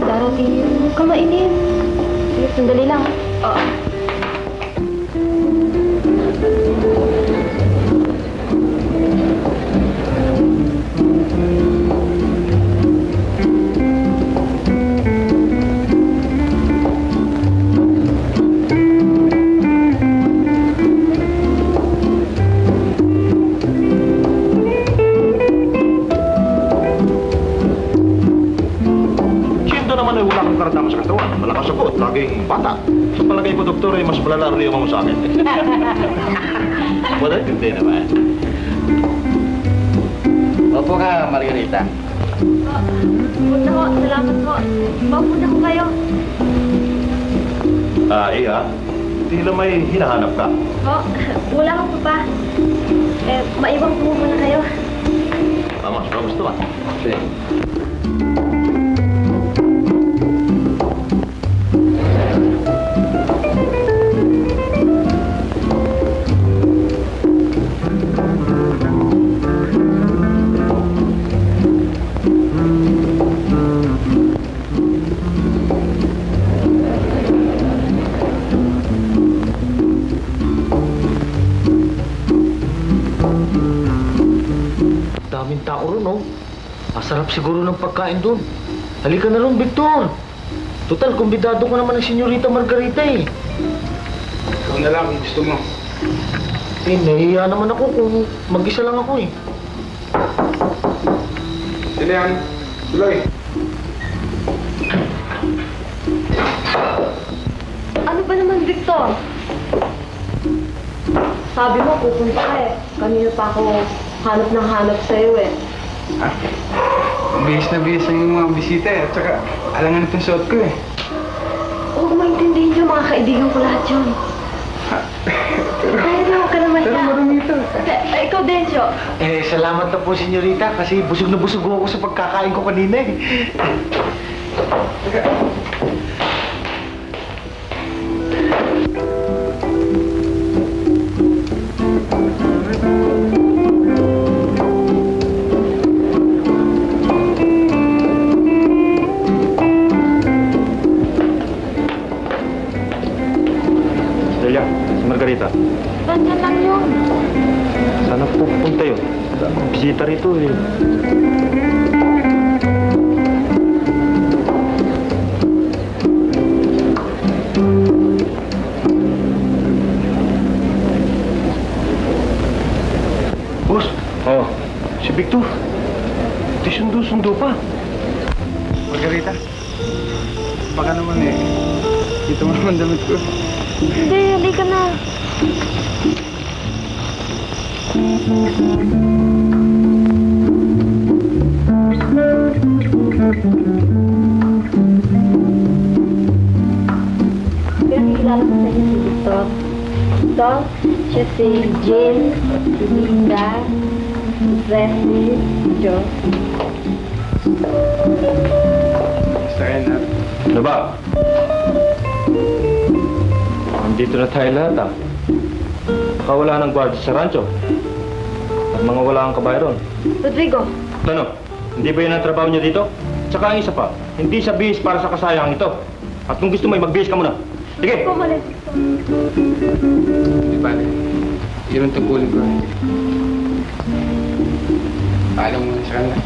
Darating yun. Huwag ka mainip. Sige, sandali lang. Oo. Karamdaman sa katawan, malakas sagot, laging bata. Sa palagay ko, doktor, ay mas malala rin yung sa akin. Wala, hindi naman. Opo ka, Margarita. Punta ho, salamat po. Mapunta ko kayo. Iya. Tila may hinahanap ka. Wala ko pa. Maiwan ko muna kayo. Tama, sa gusto ba? Sige. Daming tao ron, oh. Masarap siguro ng pagkain doon. Halika na ron, Victor. Total, kumbidado ko naman ng senyorita Margarita, eh. Ikaw na lang kung gusto mo. Nahihiya naman ako kung mag-isa lang ako, eh. Sino yan? Tuloy. Ano ba naman, Victor? Sabi mo, pupunta ka eh. Kanina pa ako hanap ng hanap sa'yo eh. Ha? Bihis na bihis ang mga bisita eh. At saka, alangan itong suot ko eh. Huwag maintindihin niyo, mga kaibigan ko lahat yun. Kaya na, huwag ka naman Pero siya. marami ito. Ikaw, Dencio. Salamat na po, senyorita, kasi busog na busog ako sa pagkakain ko kanina, eh. Delia, si Margarita. Nandiyan lang yun. Sana pupunta yun. Bisita rito eh. Boss, si Victor. Di sundo-sundo pa. Margarita. Baka naman eh. Dito mo naman damit ko. Hindi, halika na. Pinakikilala ko sa inyo si Victor. Ito, siya si Jill, si Linda, si Presley, si Joe. Basta kayo na. Ano ba? Nandito na tayo lahat ah. Baka wala ng gwardiya sa rancho. At mga wala ang kabayo ron. Rodrigo, Ano? Hindi ba yun ang trabaho niyo dito? Tsaka ang isa pa, hindi sa bihis para sa kasayang ito. At kung gusto mo, magbihis ka muna. Sige! Pumalit. Di bale. Yun ang tungkulin ko. Paalam mo na sa kanila.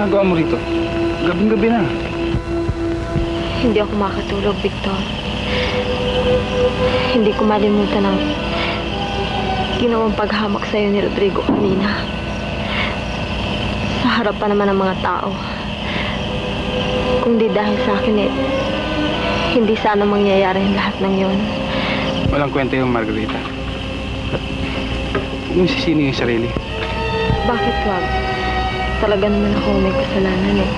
ginagawa mo rito? Gabing-gabi na. Hindi ako makatulog, Victor. Hindi ko malimutan ang ginawang paghamak sa'yo ni Rodrigo kanina. Sa harap pa naman ng mga tao. Kung di dahil sa akin hindi sana mangyayari ang lahat ng yon. Walang kwenta yung Margarita. At huwag mong sisinin yung sarili. Bakit wag? Talaga naman ako may kasalanan eh.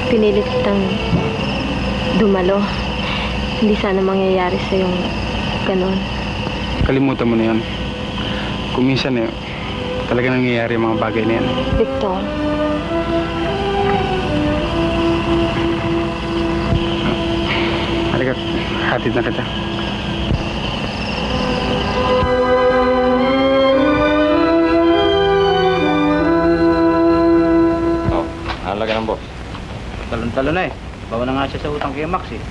Pinilit kitang dumalo. Hindi sana mangyayari sa yung ganon. Kalimutan mo na yun. Kung minsan talaga nangyayari yung mga bagay na yan. Victor. Halika, hatid na kita. Halaga ng boss. Talon-talon na eh. Bawa na nga siya sa utang kay Max eh.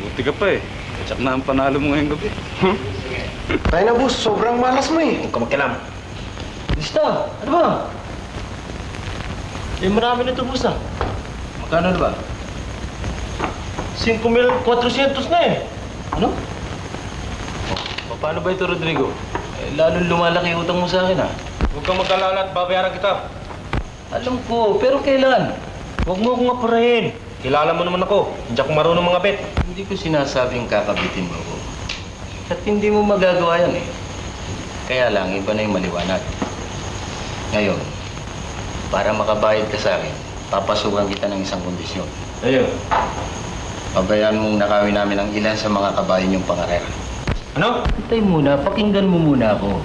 Buti ka pa eh. Tsak na ang panalo mo ngayong gabi. Tayo na boss, sobrang malas mo eh. Huwag ka magkilam. Lista, ano ba? Marami na ito, boss ah. Magkano na ba? 5,400 na eh. Ano? Paano ba ito, Rodrigo? Lalong lumalaki yung utang mo sa akin ah. Huwag kang mag-alala at babayaran kita. Alam ko, pero kailan? Huwag mo akong apurahin. Kilala mo naman ako. Hindi ako marunong mga bet. Hindi ko sinasabing kakabitin mo ako. At hindi mo magagawa yan eh. Kaya lang, iba na yung maliwanag. Ngayon, para makabayad ka sa akin, papasukan kita ng isang kondisyon. Ayun. Pabayaan mong nakawin namin ang ilan sa mga kabayan yung pangarera. Ano? Hintay muna, pakinggan mo muna ako.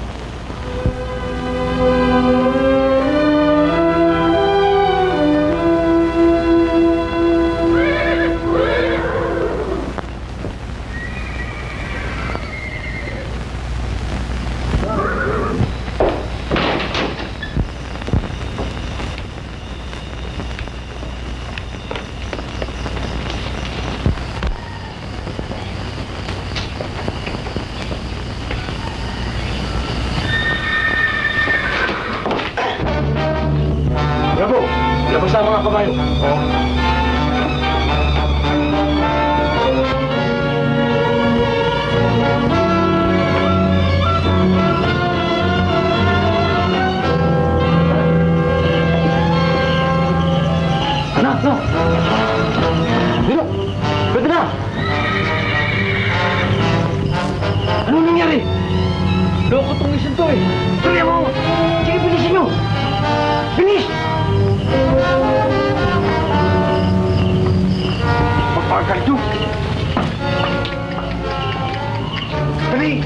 Bravo! Labas na mga kabayo. Oo. Anak, no? Dino, pwede na! Anong nangyari? Loko tong isang to eh. Tuloy mo! Sige, bilisin nyo! Bilis! Pagpagal to! Dali!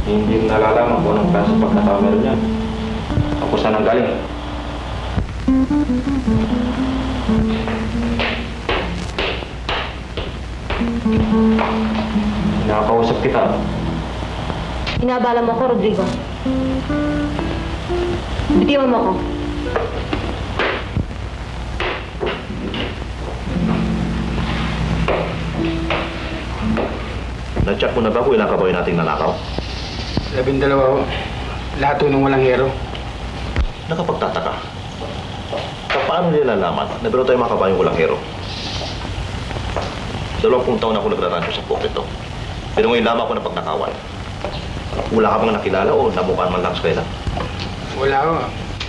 Hindi mo nalalaman kung anong klase pagkatao meron niya. Ako saan ang galing. Nakakausap kita. Inabala mo ako, Rodrigo. Bitiwan mo ako. Na-check mo na ba kung ilang kabayo nating nanakaw? 12 ho. Lahat ho nung walang hero. Nakapagtataka. Paano nila nalaman na meron tayong mga kabayong walang hero? 20 taon ako nagraransyo sa Pocket to. Pero ngayon lamang ako na pagnakawan. Wala ka bang nakilala o namukhaan man lang sa kailan? Wala ho.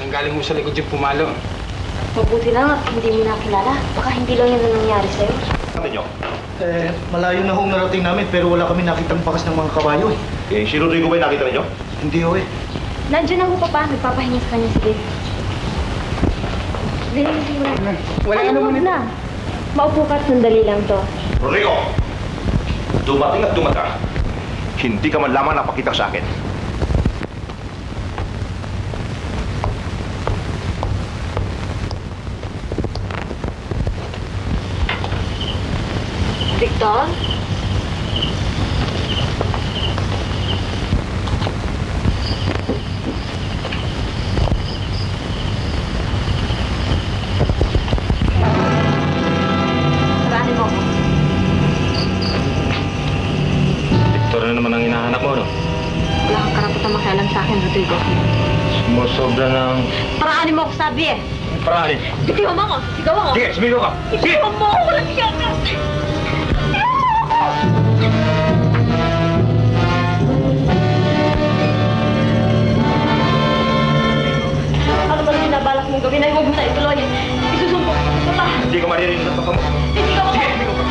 Nanggaling mo sa likod yung pumalo. Mabuti lang at hindi mo nakilala. Baka hindi lang yan ang nangyari sa'yo. Sabi niyo? Malayo na hong narating namin pero wala kami nakitang bakas ng mga kabayo eh. Si Rodrigo ba yung nakita ninyo? Hindi ho eh. Nandiyan ang papa. Nagpapahinga sa kanya si Dave. Lilimutin mo na. Wala ano mo na. Maupo ka at sandali lang to. Rodrigo! Dumating at dumating. Hindi ka man lamang napakita sa akin. Victor? Sarani mo ako. Victor na naman ang hinahanap mo, no? Wala kang karapatang makialam sa akin, Rodrigo. Sumusobra ng... Paraanin mo ako sabi eh. Paraanin. Bitiwan mo ako. Sigaw ako. Sige, sumigaw ka. Sige! Bitiwan mo ako. Walang siya ka. Ano ba binabalak mong gawin ay huwag mo na ituloy. Isusumpok ko pa. Hindi ka maririnig ng papa mo. Bitiwan mo. Sige, sumigaw ka.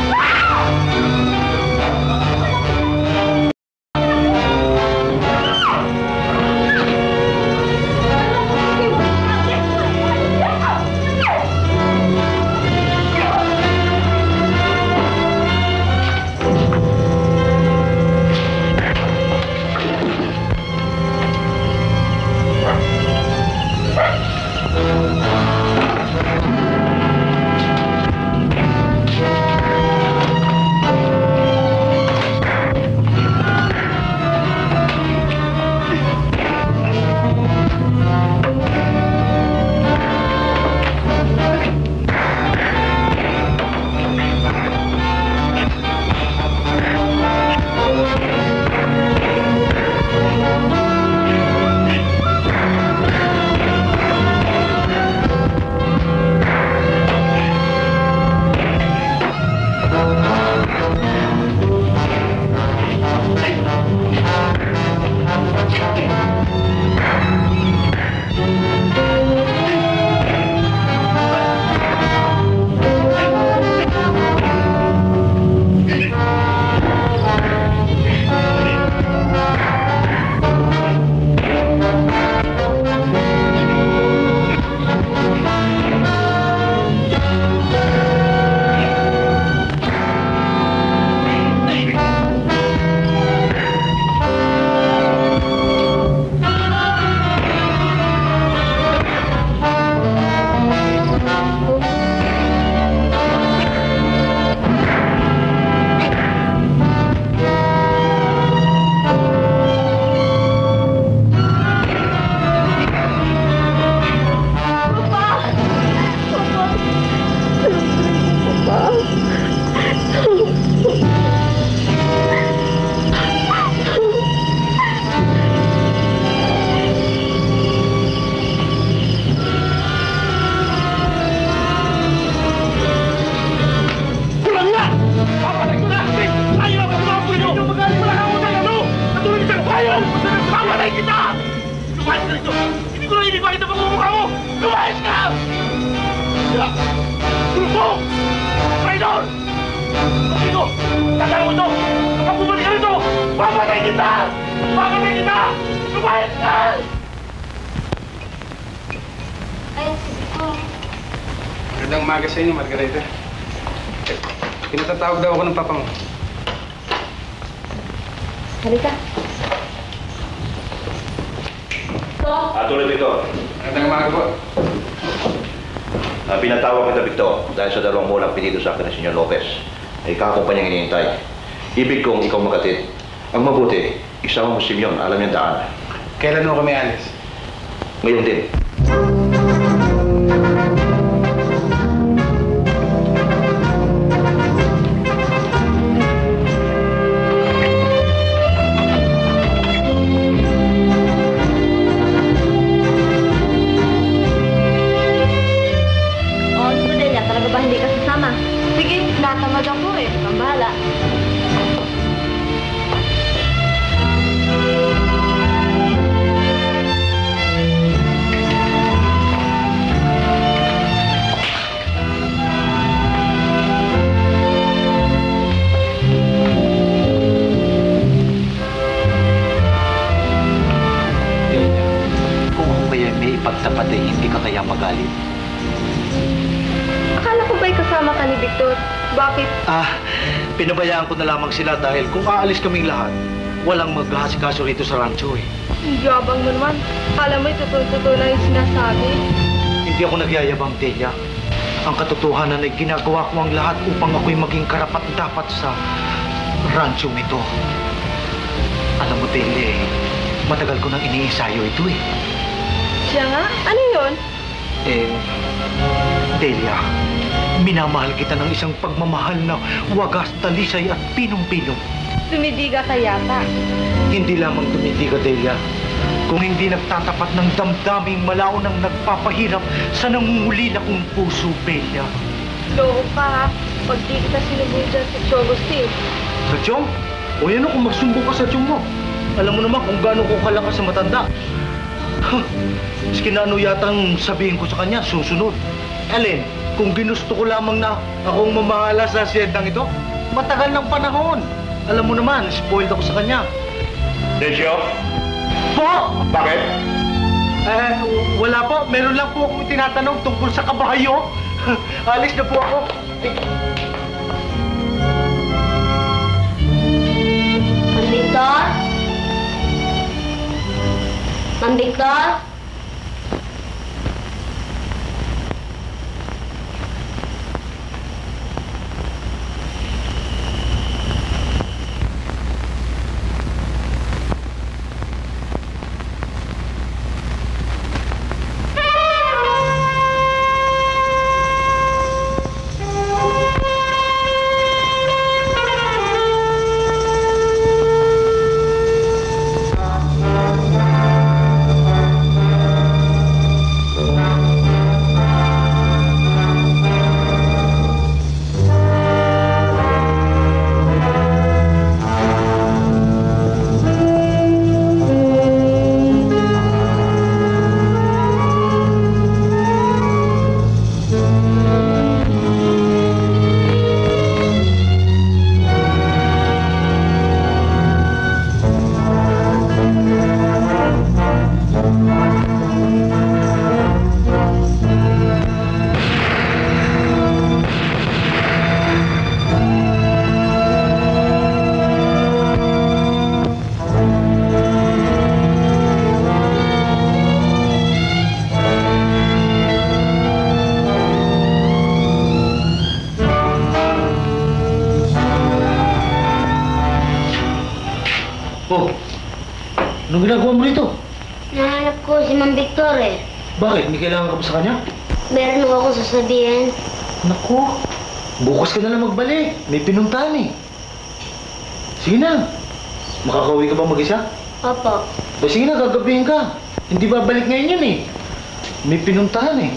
Magandang umaga sa inyo, Margarita. Pinatatawag daw ako ng papa mo. Halika. Tuloy, Victor. Magandang umaga po. Pinatawag kita, Victor, dahil sa dalawang mulang pinido sa akin ng Senyor Lopez. Kakakumpanyang hinihintay. Ibig kong ikaw magatid. Ang mabuti, isama mo si Simeon, alam niyang daan. Kailan mo kami alis? Ngayon din. Natamad ako eh. Ang bahala. Kung ako kaya may ipagtapat eh, hindi ka kaya magalit. Akala ko ba'y kasama ka ni Victor? Bakit? Pinabayaan ko na lamang sila dahil kung aalis kaming lahat, walang maghahasikaso rito sa rancho eh. Yabang mo naman. Alam mo, totoo na yung sinasabi. Hindi ako nagyayabang, Delia. Ang katotohanan ay ginagawa ko ang lahat upang ako'y maging karapat-dapat sa ranchong ito. Alam mo, Delia, matagal ko nang iniisayo ito eh. Siya nga? Ano yun? Delia, minamahal kita ng isang pagmamahal na wagas, talisay at pinong-pinong. Tumidiga ka yata. Hindi lamang tumidiga, Delia. Kung hindi nagtatapat ng damdaming malaon ng nagpapahirap sa nangungulila kong puso, Delia. Loko ka ha. Pag di kita sinubuhin dyan sa Chogostil. Sa Chong? O yan o, kung magsumbong ka sa Chong mo. Alam mo naman kung gaano ko kalakas sa matanda. Maski na ano yatang sabihin ko sa kanya, susunod. Alin, kung ginusto ko lamang na akong mamahala sa siyendang ito, matagal ng panahon. Alam mo naman, spoiled ako sa kanya. Decio? Po! Bakit? Wala po. Meron lang po akong tinatanong tungkol sa kabayo. Alis na po ako. Mang Victor? Mang Victor? Anong ginagawa mo rito? Nahanap ko si Mang Victor eh. Bakit? May kailangan ka ba sa kanya? Meron akong sasabihin. Naku, bukas ka na lang magbalik. May pinuntahan eh. Sige na. Makakauwi ka ba mag-isa? Opo. O sige na, gagabihin ka. Hindi babalik ngayon yan eh. May pinuntahan eh.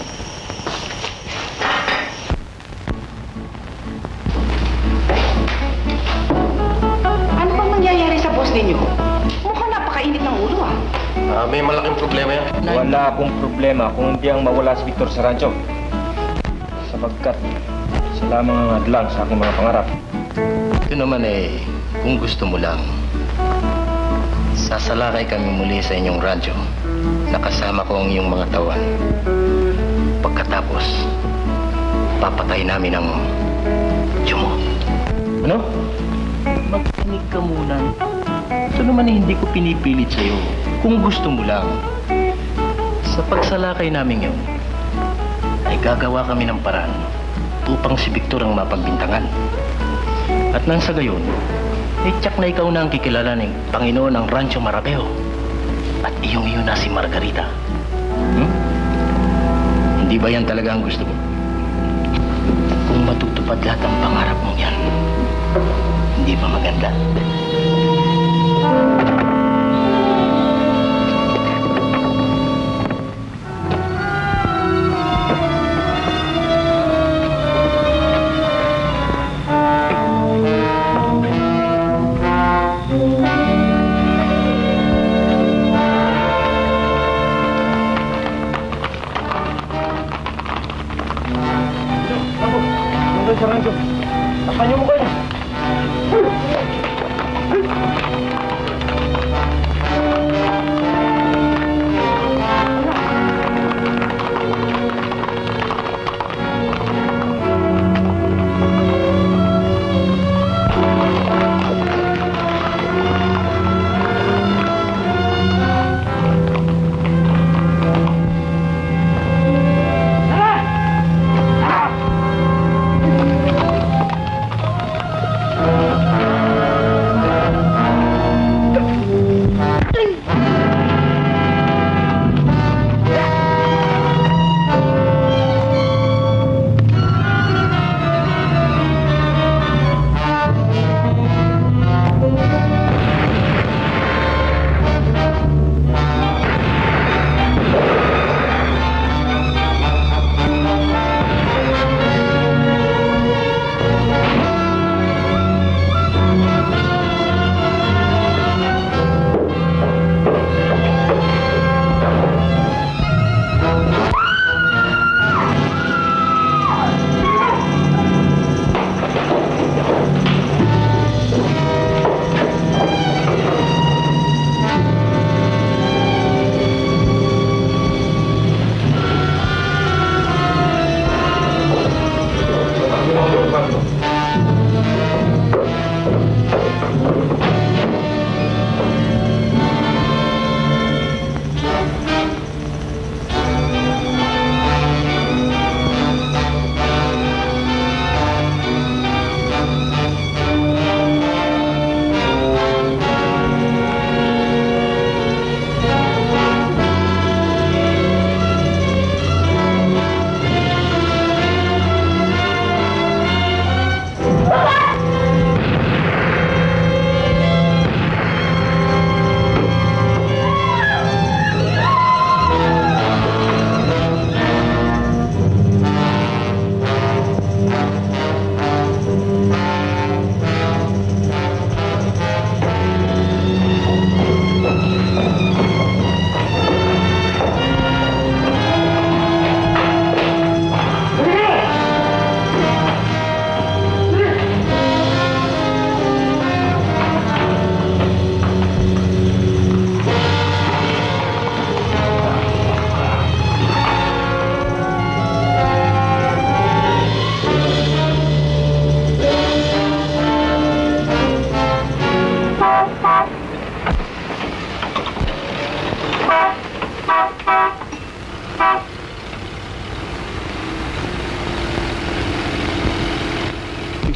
Ano bang nangyayari sa boss ninyo? Mukhang napakainit ng ulo ah. May malaking problema yan. Wala akong problema kung hindi ang mawala si Victor sa rancho. Sapagkat siya lamang ang hadlang sa aking mga pangarap. Ito naman eh, kung gusto mo lang, sasalakay kami muli sa inyong rancho. Nakasama ko ang iyong mga tawan. Pagkatapos, papatay namin ang Jumo. Ano? Magkinig ka muna. Ito naman eh, hindi ko pinipilit sa'yo. Kung gusto mo lang. Sa pagsalakay namin yun, ay gagawa kami ng paraan upang si Victor ang mapagbintangan. At nang sa gayon, ay tiyak na ikaw na ang kikilala ng Panginoon ng Rancho Marabeo. At iyong-iyo na si Margarita. Hindi ba yan talaga ang gusto mo? Kung matutupad lahat ang pangarap mong yan, hindi ba maganda?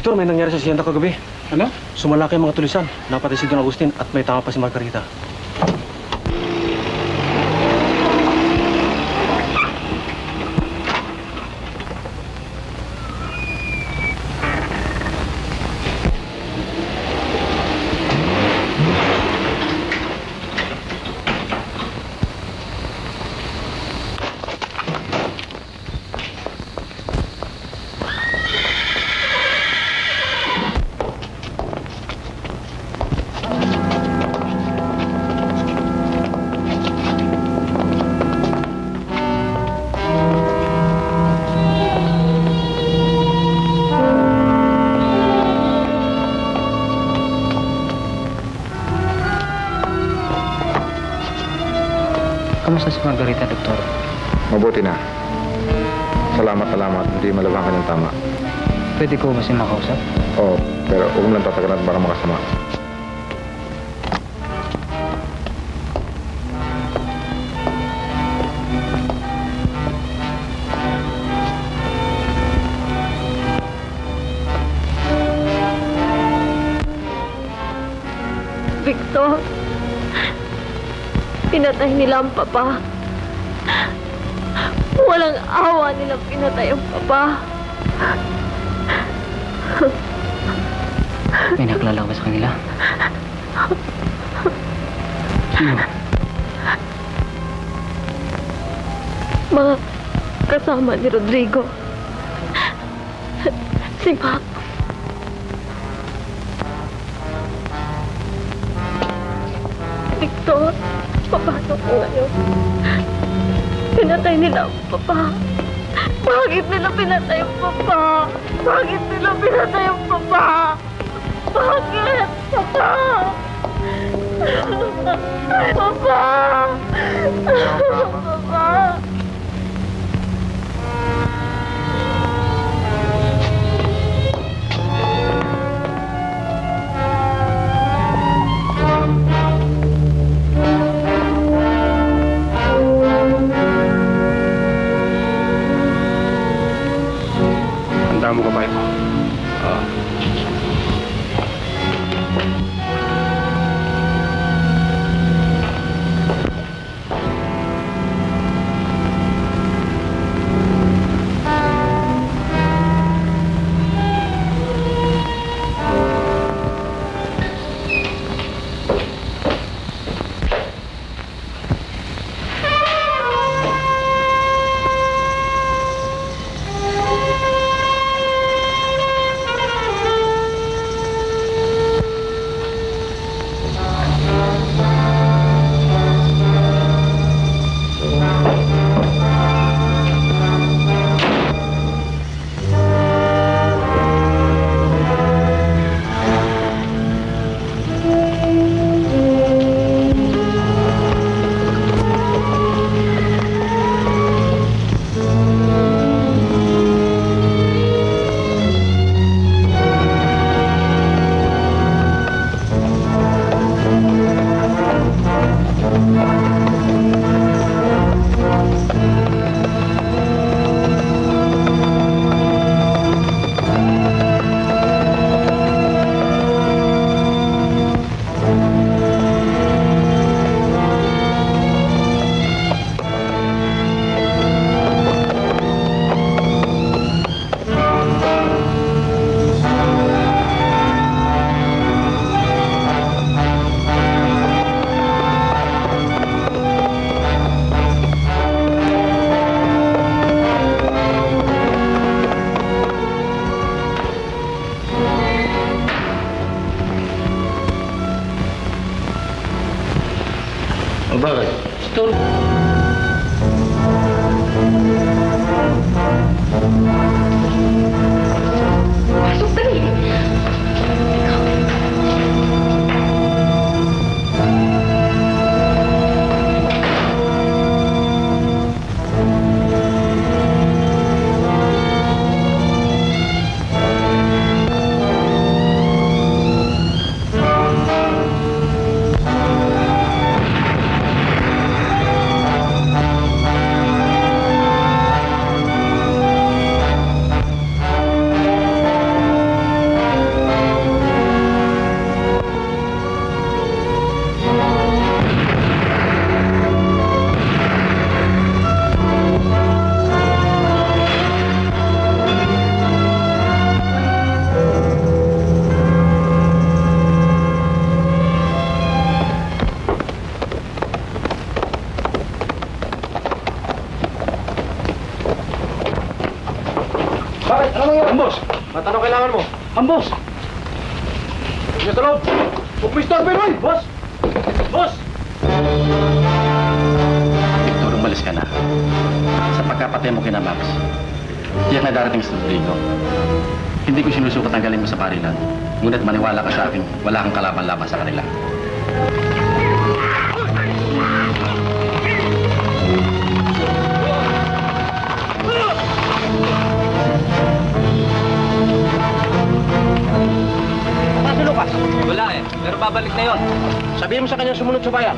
Victor, may nangyari sa Sienta kagabi. Ano? Sumalaki ang mga tulisan. Napatay si Don Agustin at may tama pa si Margarita. Kamusta si Margarita, Doktor? Mabuti na. Salamat. Hindi malabang kanyang tama. Pwede ko ba siya makausap? Oo, pero huwag lang tatagan at baka makasama. Victor. Pinatay nila ang papa. Walang awa nilang pinatay ang papa. May nakilala ko ba sa kanila? Sino? Mga kasama ni Rodrigo. Si Mac. Victor, paano ko ngayon? Pinatay nila ang papa. Bakit nila pinatay ang papa? Bakit nila pinatay ang papa? Bakit? Papa! Papa! Papa! Handa mo ka ba ito? Bakit? Store. Pasok dali. Bakit? Ano nangyari? Ambos! Ba't ano kailangan mo? Ambos! Sige sa loob! Huwag mo istorbo yun! Boss! Boss! Victor, umalis ka na. Sa pagkapatay mo kina Max, tiyak na darating si Rodrigo. Hindi ko sinusukat ang galing mo sa parilan. Ngunit maniwala ka sa akin, wala kang kalaban-laban sa kanila. Si Lucas? Wala eh, pero babalik na yon. Sabihin mo sa kanya sumunod sa bayan.